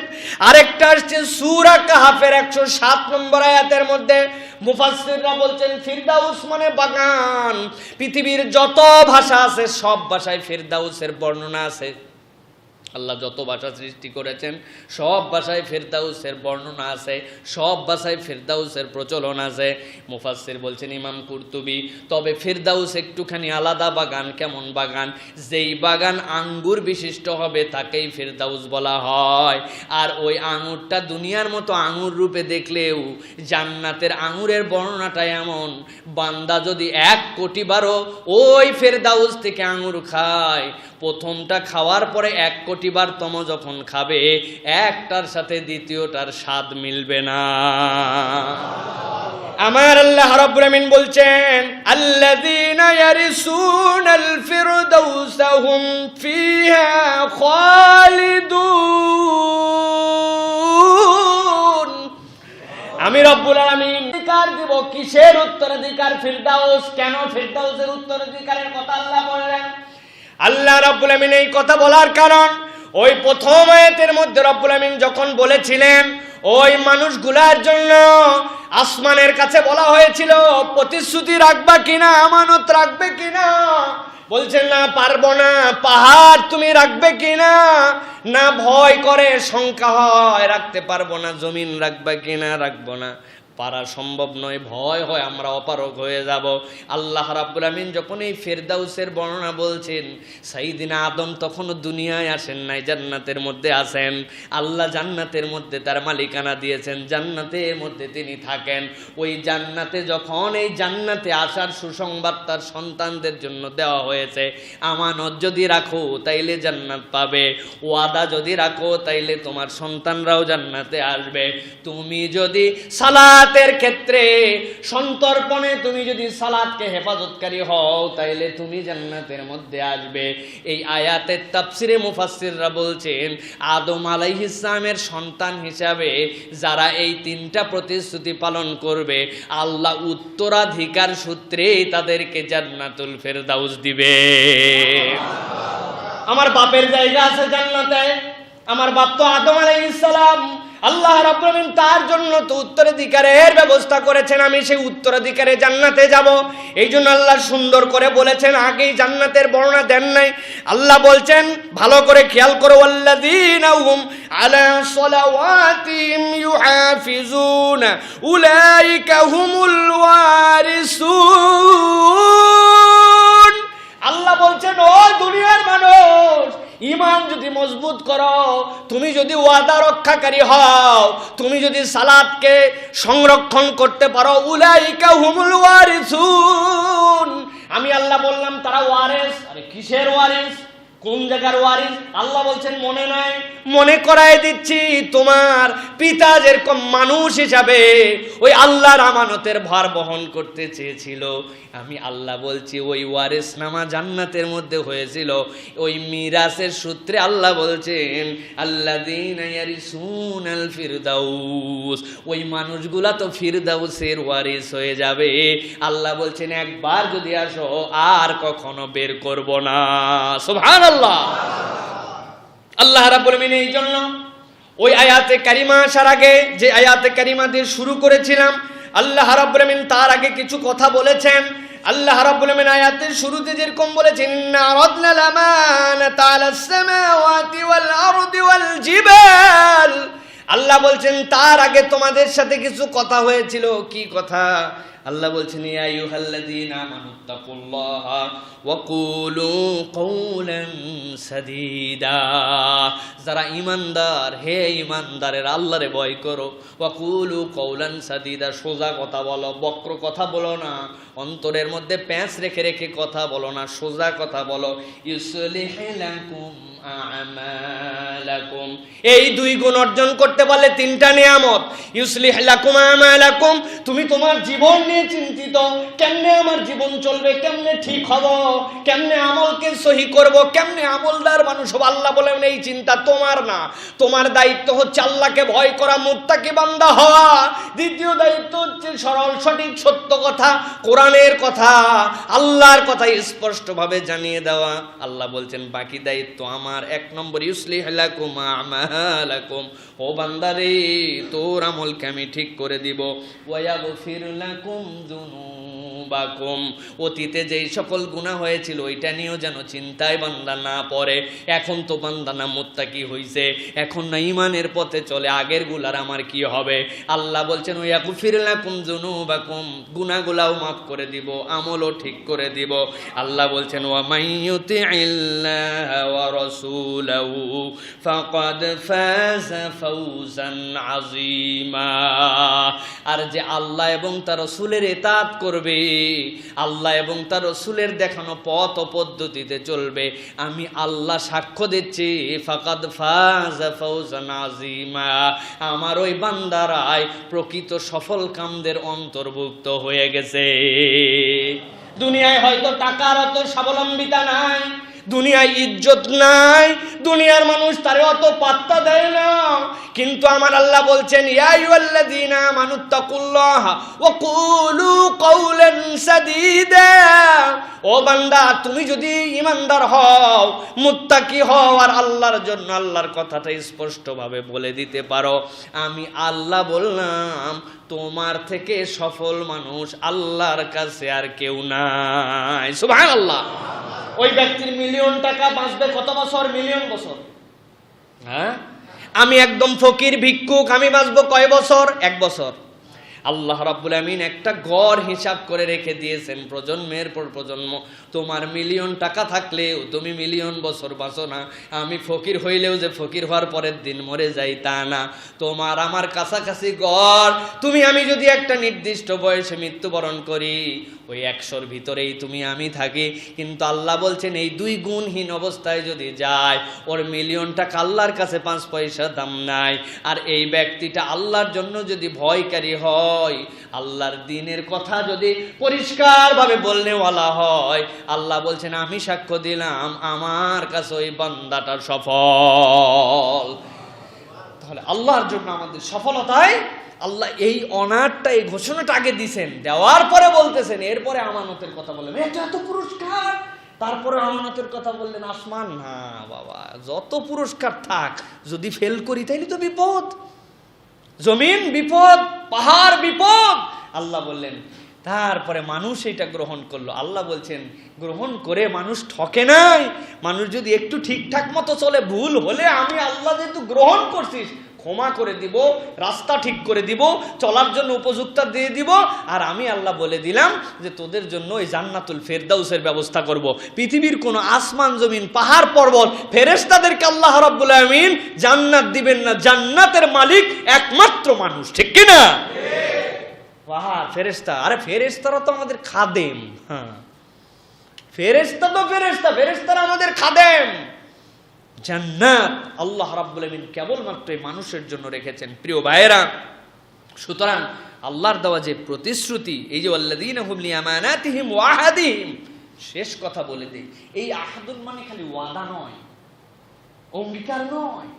আরেকটা আসছে সূরা কাহাফের 107 নম্বর আয়াতের মধ্যে। মুফাসসিররা বলছেন ফিরদাউস মানে বাগান। পৃথিবীর যত ভাষা আছে সব ভাষায় ফিরদাউসের বর্ণনা আছে। আল্লাহ যত ভাষা সৃষ্টি করেছেন সব ভাষায় ফিরদাউসের বর্ণনা আছে, সব ভাষায় ফিরদাউসের প্রচলন আছে। মুফাসসির বলছেন ইমাম কুরতুবী, তবে ফিরদাউস একটুখানি আলাদা বাগান। কেমন বাগান? যেই বাগান আঙ্গুর বিশিষ্ট হবে তাকেই ফিরদাউস বলা হয়। আর ওই আঙুরটা দুনিয়ার মতো আঙুর রূপে দেখলেও জান্নাতের আঙুরের বর্ণনাটা এমন, বান্দা যদি 1 কোটি বারও ওই ফিরদাউস থেকে আঙুর খায়, প্রথমটা খাওয়ার পরে 1 কোটি বার তম যখন খাবে, একটার সাথে দ্বিতীয়টার স্বাদ মিলবে না। আমার আল্লাহ রাব্বুল আমিন বলছেন আল্লাযীনা ইয়ারিসুনাল ফিরদাউসা হুম ফিহা খালিদুন। আমি রব্বুল আলামিন অধিকার দিব। কিসের উত্তরাধিকার? ফিরদাউস। কেন ফিরদাউসের উত্তরাধিকারের কথা আল্লাহ বললেন? আল্লাহ রাব্বুল আমিন এই কথা বলার কারণ, ওই প্রথম আয়াতের মধ্যে রব্বুল আমিন যখন বলেছিলেন ওই মানুষগুলার জন্য আসমানের কাছে বলা হয়েছিল প্রতিশ্রুতি রাখবা কিনা, আমানত রাখবে কিনা, বলছেন না পারবো না। পাহাড় তুমি রাখবে কিনা, না ভয় করে শঙ্কা হয় রাখতে পারবো না। জমিন রাখবে কিনা, রাখবো না, পারা সম্ভব নয়, ভয় হয় আমরা অপারগ হয়ে যাব। আল্লাহ রাব্বুল আমিন যখন এই ফিরদাউসের বর্ণনা বলছেন, সাইয়্যিদিনা আদম তখনও দুনিয়ায় আসেন নাই, জান্নাতের মধ্যে আছেন। আল্লাহ জান্নাতের মধ্যে তার মালিকানা দিয়েছেন, জান্নাতের মধ্যে তিনি থাকেন। ওই জান্নাতে যখন এই জান্নাতে আসার সুসংবাদ তার সন্তানদের জন্য দেওয়া হয়েছে, আমানত যদি রাখো তাইলে জান্নাত পাবে, ওয়াদা যদি রাখো তাইলে তোমার সন্তানরাও জান্নাতে আসবে। তুমি যদি সালাতের ক্ষেত্রে সন্তর্পণে তুমি যদি সালাতকে হেফাজতকারী হও তাইলে তুমি জান্নাতের মধ্যে আসবে। এই আয়াতের তাফসিরে মুফাসসিররা বলছেন আদম আলাইহিস সালামের সন্তান হিসাবে যারা এই 3টা প্রতিশ্রুতি পালন করবে, আল্লাহ উত্তরাধিকার সূত্রে তাদেরকে জান্নাতুল ফেরদাউস দিবে। আমার বাপের জায়গা আছে জান্নাতে, আমার বাপ তো আদম আলাইহিস সালাম। আল্লাহ রাব্বুল আমিন তার জন্য তো উত্তরাধিকারের ব্যবস্থা করেছেন, আমি সেই উত্তরাধিকারে জান্নাতে যাব। এই জন্য আল্লাহ সুন্দর করে বলেছেন, আগেই জান্নাতের বর্ণনা দেন নাই। আল্লাহ বলছেন, ভালো করে খেয়াল করো, ওয়াল্লাযীনা হুম আলা সালাওয়াতিহিম ইউহাফিজুন উলাইকা হুমুল ওয়ারিসুন। আল্লাহ বলছেন ও দুনিয়ার মানুষ, ঈমান যদি মজবুত করো, তুমি যদি ওয়াদা রক্ষাকারী হও, তুমি যদি সালাতকে সংরক্ষণ করতে পারো, উলাইকা হুমুল ওয়ারিসুন, আমি আল্লাহ বললাম তারা ওয়ারিস। আরে কিসের ওয়ারিস? কোন জায়গার ওয়ারিস? আল্লাহ বলছেন মনে নাই, মনে করায় দিচ্ছি। তোমার পিতা যেরকম মানুষ হিসাবে ওই আল্লাহর আমানতের ভার বহন করতে চেয়েছিল, আমি আল্লাহ বলছি ওই ওয়ারিস নামা জান্নাতের মধ্যে হয়েছিল। ওই মিরাসের সূত্রে আল্লাহ বলছেন আল্লাযীনা ইয়ারিসুনাল ফিরদাউস, ওই মানুষগুলা তো ফিরদাউসের ওয়ারিস হয়ে যাবে। আল্লাহ বলছেন একবার যদি আসো আর কখনো বের করব না। সুবহানাল্লাহ। আল্লাহ রাব্বুল আমিন এই জন্য ওই আয়াতে কারিমা আসার আগে যে আয়াতে কারিমা দিয়ে শুরু করেছিলাম, আল্লাহ রাব্বুল আমিন তার আগে কিছু কথা বলেছেন। আল্লাহ রাব্বুল আমিন আয়াতের শুরুতে যেরকম বলেছেন, ইন্না আরাদনা লামানাতা আলাস সামাওয়াতি ওয়াল আরদি ওয়াল জিবাল, আল্লাহ বলছেন তার আগে তোমাদের সাথে কিছু কথা হয়েছিল। কি কথা? আল্লাহ বলছেন, ইয়া আইয়ুহাল্লাযীনা আমানুত্তাকুল্লাহা ওয়া কুলু কওলান সাদীদা, যারা ঈমানদার, হে ঈমানদারের আল্লাহরে ভয় করো। ওয়া কুলু কওলান সাদীদা, সোজা কথা বলো, বক্র কথা বলো না, অন্তরের মধ্যে প্যাঁচ রেখে রেখে কথা বলো না, সোজা কথা বলো। ইউসলিহ লাকুম আমালাকুম, এই দুই গুণ অর্জন করতে পারলে তিনটা নিয়ামত। ইউসলিহ লাকুম আমালাকুম, তুমি তোমার জীবন নিয়ে চিন্তিত, কেমনে আমার জীবন চলবে, কেমনে ঠিক হব, কেমনে আমলকে সহি করব, কেমনে আমলদার মানুষ হব। আল্লাহ বলেন এই চিন্তা তোমার না, তোমার দায়িত্ব হচ্ছে আল্লাহকে ভয় করা, মুত্তাকি বান্দা হওয়া। দ্বিতীয় দায়িত্ব হচ্ছে সরল সঠিক সত্য কথা, কোরআনের কথা, আল্লাহর কথা স্পষ্টভাবে জানিয়ে দেওয়া। আল্লাহ বলছেন বাকি দায়িত্ব আমার। এক নম্বর, ইউসলিহ লাকুম আমালাকুম, ও বান্দারে তোর আমলকে আমি ঠিক করে দিব। ওয়া ইয়াগফির লাকুম যুনুবাকুম, অতীতে যেই সকল গুনাহ হয়েছিল ওইটা নিয়েও যেন চিন্তায় বান্দা না পড়ে। এখন তো বান্দা না মুত্তাকি হইছে, এখন না ঈমানের পথে চলে, আগের গুলার আমার কি হবে? আল্লাহ বলছেন ওয়া ইয়াগফির লাকুম যুনুবাকুম, গুনাহগুলাও মাফ করে দিব, আমলও ঠিক করে দিব। আল্লাহ বলছেন ওয়া মাইয়ুতিইল্লাহ ওয়া রাসূলাহু ফাকাদ ফাযা ফাওজান আযীমা, আর যে আল্লাহ এবং তার রাসূলের ইতাআত করবে, আল্লাহ এবং তার রাসূলের দেখানো পথ ও পদ্ধতিতে চলবে, আমি আল্লাহ সাক্ষ্য দিচ্ছি, ফাকাদ ফাযা ফাওজান আযীমা, আমার ওই বান্দারাই প্রকৃত সফল কামদের অন্তর্ভুক্ত হয়ে গেছে। দুনিয়ায় হয়তো টাকার অত স্বাবলম্বিতা নাই, দুনিয়ায় ইজ্জত নাই, দুনিয়ার মানুষ তারে অত পাত্তা দেয় না, কিন্তু আমার আল্লাহ বলছেন ইয়া আইয়ুহাল্লাযীনা আমানুত্তাকুল্লাহা ওয়া কুলু কওলান সাদীদা, ও বান্দা তুমি যদি ঈমানদার হও, মুত্তাকি হও, আর আল্লাহর জন্য আল্লাহর কথাটা স্পষ্টভাবে বলে দিতে পারো, আমি আল্লাহ বললাম তোমার থেকে সফল মানুষ আল্লাহর কাছে আর কেউ নাই। সুবহানাল্লাহ। ওই ব্যক্তির মিলিয়ন টাকা বাঁচবে কত বছর? মিলিয়ন বছর। হ্যাঁ, আমি একদম ফকির ভিক্ষুক, আমি বাঁচবো কয় বছর? 1 বছর। আল্লাহ রাব্বুল আমিন একটা গড় হিসাব করে রেখে দিয়েছেন, প্রজন্মের পর প্রজন্ম। তোমার মিলিয়ন টাকা থাকলেও তুমি মিলিয়ন বছর বাঁচো না। আমি ফকির হইলেও যে ফকির হওয়ার পরের দিন মরে যাই তা না। তোমার আমার কাছাকাছি গড়, তুমি আমি যদি একটা নির্দিষ্ট বয়সে মৃত্যুবরণ করি, ওই 100-র ভিতরেই তুমি আমি থাকি। কিন্তু আল্লাহ বলছেন এই 2 গুণহীন অবস্থায় যদি যায়, ওর মিলিয়ন টাকা আল্লাহর কাছে 5 পয়সা দাম নাই। আর এই ব্যক্তিটা আল্লাহর জন্য যদি ভয়কারী হয়, আল্লাহর দ্বীনের কথা যদি পরিষ্কারভাবে বলনেওয়ালা হয়, আল্লাহ বলছেন আমি সাক্ষ্য দিলাম আমার কাছে ওই বান্দাটা সফল। তাহলে আল্লাহর জন্য আমাদের সফলতায় আল্লাহ এই অনারটা, এই ঘোষণাটা আগে দিছেন, দেওয়ার পরে বলতেছেন এরপরে আমানতের কথা বললেন। এটা এত পুরস্কার, তারপরে আমানতের কথা বললেন আসমান। না বাবা, যত পুরস্কার থাক, যদি ফেল করি তাইলে তো বিপদ, জমিন বিপদ, পাহাড় বিপদ। আল্লাহ বললেন, তারপরে মানুষ এটা গ্রহণ করলো। আল্লাহ বলছেন গ্রহণ করে মানুষ ঠকে নাই। মানুষ যদি একটু ঠিকঠাক মতো চলে, ভুল হলে আমি আল্লাহ যেহেতু গ্রহণ করছিস, ক্ষমা করে দিব, রাস্তা ঠিক করে দিব, চলার জন্য উপযুক্ত দিয়ে দিব। আর আমি আল্লাহ বলে দিলাম যে তোদের জন্য ওই জান্নাতুল ফেরদাউসের ব্যবস্থা করব। পৃথিবীর কোনো আসমান জমিন পাহাড় পর্বত ফেরেশতাদেরকে আল্লাহ রাব্বুল আমিন জান্নাত দিবেন না, জান্নাতের মালিক একমাত্র মানুষ। ঠিক কি না? পাহাড় ফেরেশতা, আরে ফেরেশতারা তো আমাদের খাদেম। হ্যাঁ, ফেরেশতা তো ফেরেশতা, ফেরেশতারা আমাদের খাদেম। জান্নাত আল্লাহ রাব্বুল আমিন কেবলমাত্র মানুষের জন্য রেখেছেন। প্রিয় ভাইয়েরা, সুতরাং আল্লাহর দেওয়া যে প্রতিশ্রুতি, এই যে আল্লাযীনা হুম লিআমানাতিহিম ওয়া আহাদিহিম, শেষ কথা বলে দেই, এই আহাদুন মানে খালি ওয়াদা নয়, অঙ্গীকার নয়।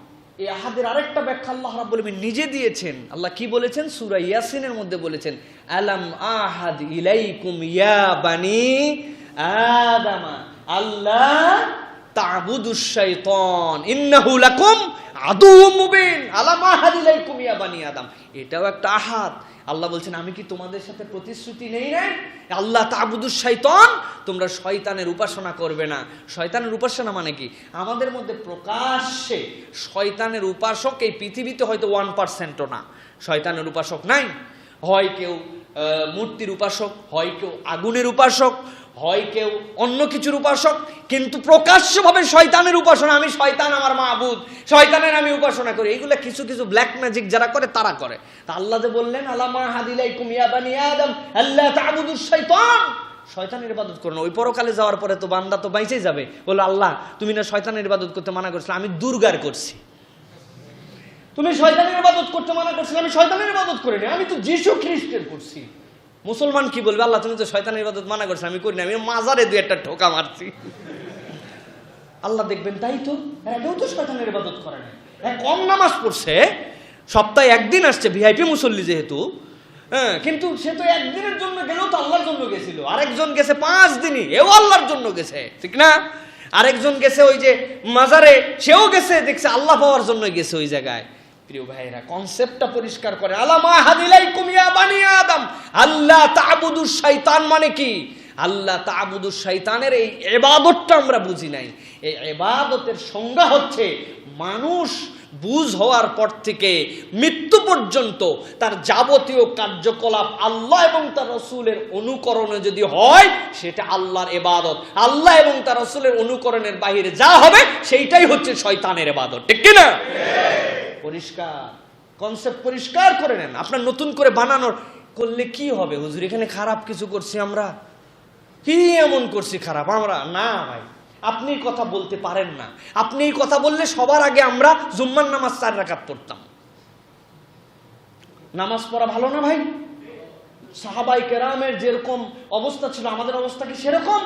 এই আহাদের আরেকটা ব্যাখ্যা আল্লাহ রাব্বুল আমিন নিজে দিয়েছেন। আল্লাহ কি বলেছেন? সূরা ইয়াসিনের মধ্যে বলেছেন, আলাম আহাদ ইলাইকুম ইয়া বানি আদামা আল্লাহ তা'বুদুশ শাইতান ইন্নাহু লাকুম আদুউম মুবিন। আলাম আহাদ ইলাইকুম ইয়া বানি আদম, এটাও একটা আহাদ। আল্লাহ বলছেন আমি কি তোমাদের সাথে প্রতিশ্রুতি নেই না, আল্লাহ তা'বুদুশ শাইতান, তোমরা শয়তানের উপাসনা করবে না। শয়তানের উপাসনা মানে কি? আমাদের মধ্যে প্রকাশ্যে শয়তানের উপাসক এই পৃথিবীতে হয়তো 1%ও না শয়তানের উপাসক নাই। হয় কেউ মূর্তির উপাসক, হয় কেউ আগুনের উপাসক, হয় কেউ অন্য কিছুর উপাসক, কিন্তু প্রকাশ্যভাবে শয়তানের উপাসনা, আমি শয়তান আমার মাবুদ, শয়তানের আমি উপাসনা করি, এইগুলা কিছু কিছু ব্ল্যাক ম্যাজিক যারা করে তারা করে। তা আল্লাহ যে বললেন আলামা হাদিলাইকুম ইয়া বানি আদম আল্লাহ তা'বুদুশ শাইতান, শয়তানের ইবাদত করো না। ওই পরকালে যাওয়ার পরে তো বান্দা তো বাইচেই যাবে, বলল আল্লাহ তুমি না শয়তানের ইবাদত করতে মানা করছিলে, আমি দুর্গার করছি। তুমি শয়তানের ইবাদত করতে মানা করছিলে, আমি শয়তানের ইবাদত করিনি, আমি তো যিশু খ্রিস্টের করছি। মুসলমান কি বলবে? আল্লাহ তুমি তো শয়তানের ইবাদত মানা করছো, আমি করিনি, আমি মাজারে দুই একটা ঠোকা মারছি। আল্লাহ দেখবেন তাই তো এটাও তো শয়তানের ইবাদত করে না, কম নামাজ পড়ছে, সপ্তাহে একদিন আসছে, ভিআইপি মুসল্লি যেহেতু, হ্যাঁ, কিন্তু সে তো একদিনের জন্য গেলেও তো আল্লাহর জন্য গেছিল। আরেকজন গেছে 5 দিনই, এও আল্লাহর জন্য গেছে, ঠিক না? আরেকজন গেছে ওই যে মাজারে, সেও গেছে দেখছে আল্লাহ পাওয়ার জন্য গেছে ওই জায়গায়। প্রিয় ভাইরা, কনসেপ্টটা পরিষ্কার করে, আলামা হাদিলাইকুম ইয়া বানি আদম আল্লাহ তা'বুদুশ শাইতান মানে কি? আল্লাহ তা'বুদুশ শাইতানের এই ইবাদতটা আমরা বুঝি নাই। এই ইবাদতের সংজ্ঞা হচ্ছে মানুষ বুঝ হওয়ার পর থেকে মৃত্যু পর্যন্ত তার যাবতীয় কার্যকলাপ আল্লাহ এবং তার রাসূলের অনুকরণে যদি হয় সেটা আল্লাহর ইবাদত। আল্লাহ এবং তার রাসূলের অনুকরণের বাইরে যা হবে সেইটাই হচ্ছে শয়তানের ইবাদত, ঠিক কি না? পরিষ্কার কনসেপ্ট পরিষ্কার করে নেন। আপনার নতুন করে বানানোর করলে কি হবে? হুজুর এখানে খারাপ কিছু করছি আমরা, কি এমন করছি খারাপ আমরা? না ভাই, আপনি কথা বলতে পারেন না। আপনি এই কথা বললে সবার আগে আমরা জুম্মার নামাজ 4 রাকাত পড়তাম। নামাজ পড়া ভালো না ভাই? সাহাবায়ে কেরামের যেরকম অবস্থা ছিল আমাদের অবস্থা কি সেরকম?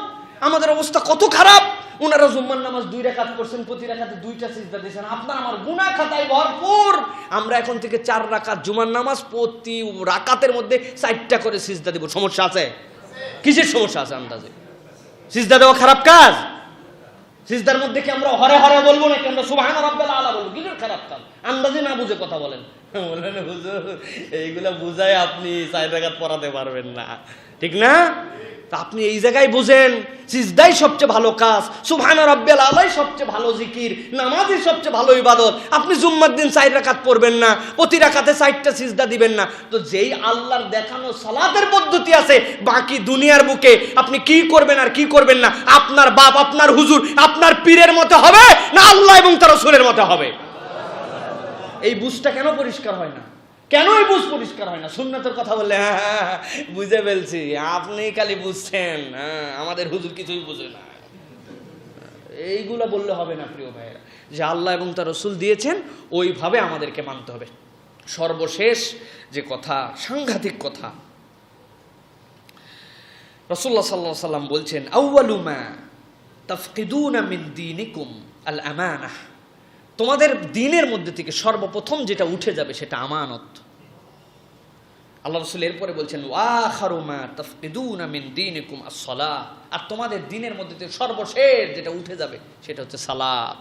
আমাদের অবস্থা কত খারাপ। ওনারা জুম্মার নামাজ 2 রাকাত পড়ছেন, প্রতি রাকাতে 2টা সিজদা দিয়েছেন, আপনার আমার গুনাহ খাতায় ভরপুর। আমরা এখন থেকে 4 রাকাত জুমার নামাজ, প্রতি রাকাতের মধ্যে 4টা করে সিজদা দিব। সমস্যা আছে? কিসের সমস্যা আছে? আন্দাজে সিজদা দেওয়া খারাপ কাজ? সিজদার মধ্যে কি আমরা হরে হরে বলবো নাকি আমরা সুবহান রাব্বিল আলা বলবো? কিসের খারাপ কাজ? আন্দাজে না বুঝে কথা বলেন। বলেন হুজুর এইগুলা বুঝায় আপনি 4 রাকাত পড়াতে পারবেন না, ঠিক না? তা আপনি এই জায়গায় বুঝেন সিজদাই সবচেয়ে ভালো কাজ, সুবহান রাব্বিল আলাই সবচেয়ে ভালো জিকির, নামাজই সবচেয়ে ভালো ইবাদত। আপনি জুম্মার দিন 4 রাকাত পড়বেন না, প্রতি রাকাতে 4টা সিজদা দিবেন না। তো যেই আল্লাহর দেখানো সালাতের পদ্ধতি আছে বাকি দুনিয়ার বুকে আপনি কি করবেন আর কি করবেন না, আপনার বাপ, আপনার হুজুর, আপনার পীরের মতো হবে না আল্লাহ এবং তার রাসূলের মতো হবে? এই বুঝটা কেন পরিষ্কার হয় না? কেন এই বুঝ পরিষ্কার হয় না? সুন্নাতের কথা বললে হ্যাঁ বুঝে ফেলছি, আপনি খালি বুঝছেন, আমাদের হুজুর কিছুই বুঝে না, এইগুলা বললে হবে না। প্রিয় ভাইয়েরা, যে আল্লাহ এবং তার রাসূল দিয়েছেন ওইভাবে আমাদেরকে মানতে হবে। সর্বশেষ যে কথা, সাংঘাতিক কথা, রাসূলুল্লাহ সাল্লাল্লাহু আলাইহি ওয়াসাল্লাম বলছেন আউয়ালু মা তাফকিদুনা মিন দীনিকুম আল আমানাহ, তোমাদের দ্বীনের মধ্যে থেকে সর্বপ্রথম যেটা উঠে যাবে সেটা আমানত। আল্লাহ রাসূল এরপরে বলছেন ওয়া আখারু মা তাফকিদুনা মিন দীনিকুম আস-সালাহ, আর তোমাদের দ্বীনের মধ্যে থেকে সর্বশেষ যেটা উঠে যাবে সেটা হচ্ছে সালাত।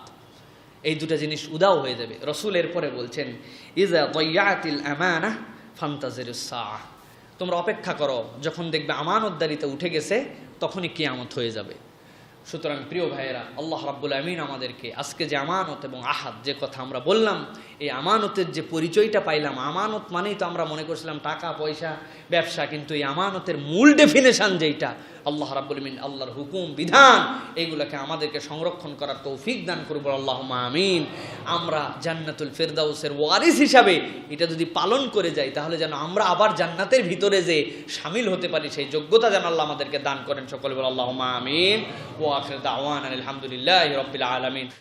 এই দুটো জিনিস উদাও হয়ে যাবে। রাসূল এরপরে বলছেন ইযা দাইয়াতিল আমানাহ ফান্তাজিরুস সাআহ, তোমরা অপেক্ষা করো, যখন দেখবে আমানতদারিতে উঠে গেছে তখনই কিয়ামত হয়ে যাবে। সুতরাং প্রিয় ভাইয়েরা, আল্লাহ রাব্বুল আমিন আমাদেরকে আজকে যে আমানত এবং আহাদ যে কথা আমরা বললাম, এই আমানতের যে পরিচয়টা পাইলাম, আমানত মানেই তো আমরা মনে করছিলাম টাকা পয়সা ব্যবসা, কিন্তু এই আমানতের মূল ডেফিনেশন যেটা আল্লাহ রাব্বুল আমিন আল্লাহর হুকুম বিধান এইগুলোকে আমাদেরকে সংরক্ষণ করার তৌফিক দান করুন, আল্লাহুম্মা আমিন। আমরা জান্নাতুল ফেরদাউসের ওয়ারিস হিসাবে এটা যদি পালন করে যাই তাহলে যেন আমরা আবার জান্নাতের ভিতরে যে শামিল হতে পারি সেই যোগ্যতা যেন আল্লাহ আমাদেরকে দান করেন। সকলে বল আল্লাহুম্মা আমিন। ওয়া আখিরু দাওয়ানা আলহামদুলিল্লাহি রাব্বিল আলামিন।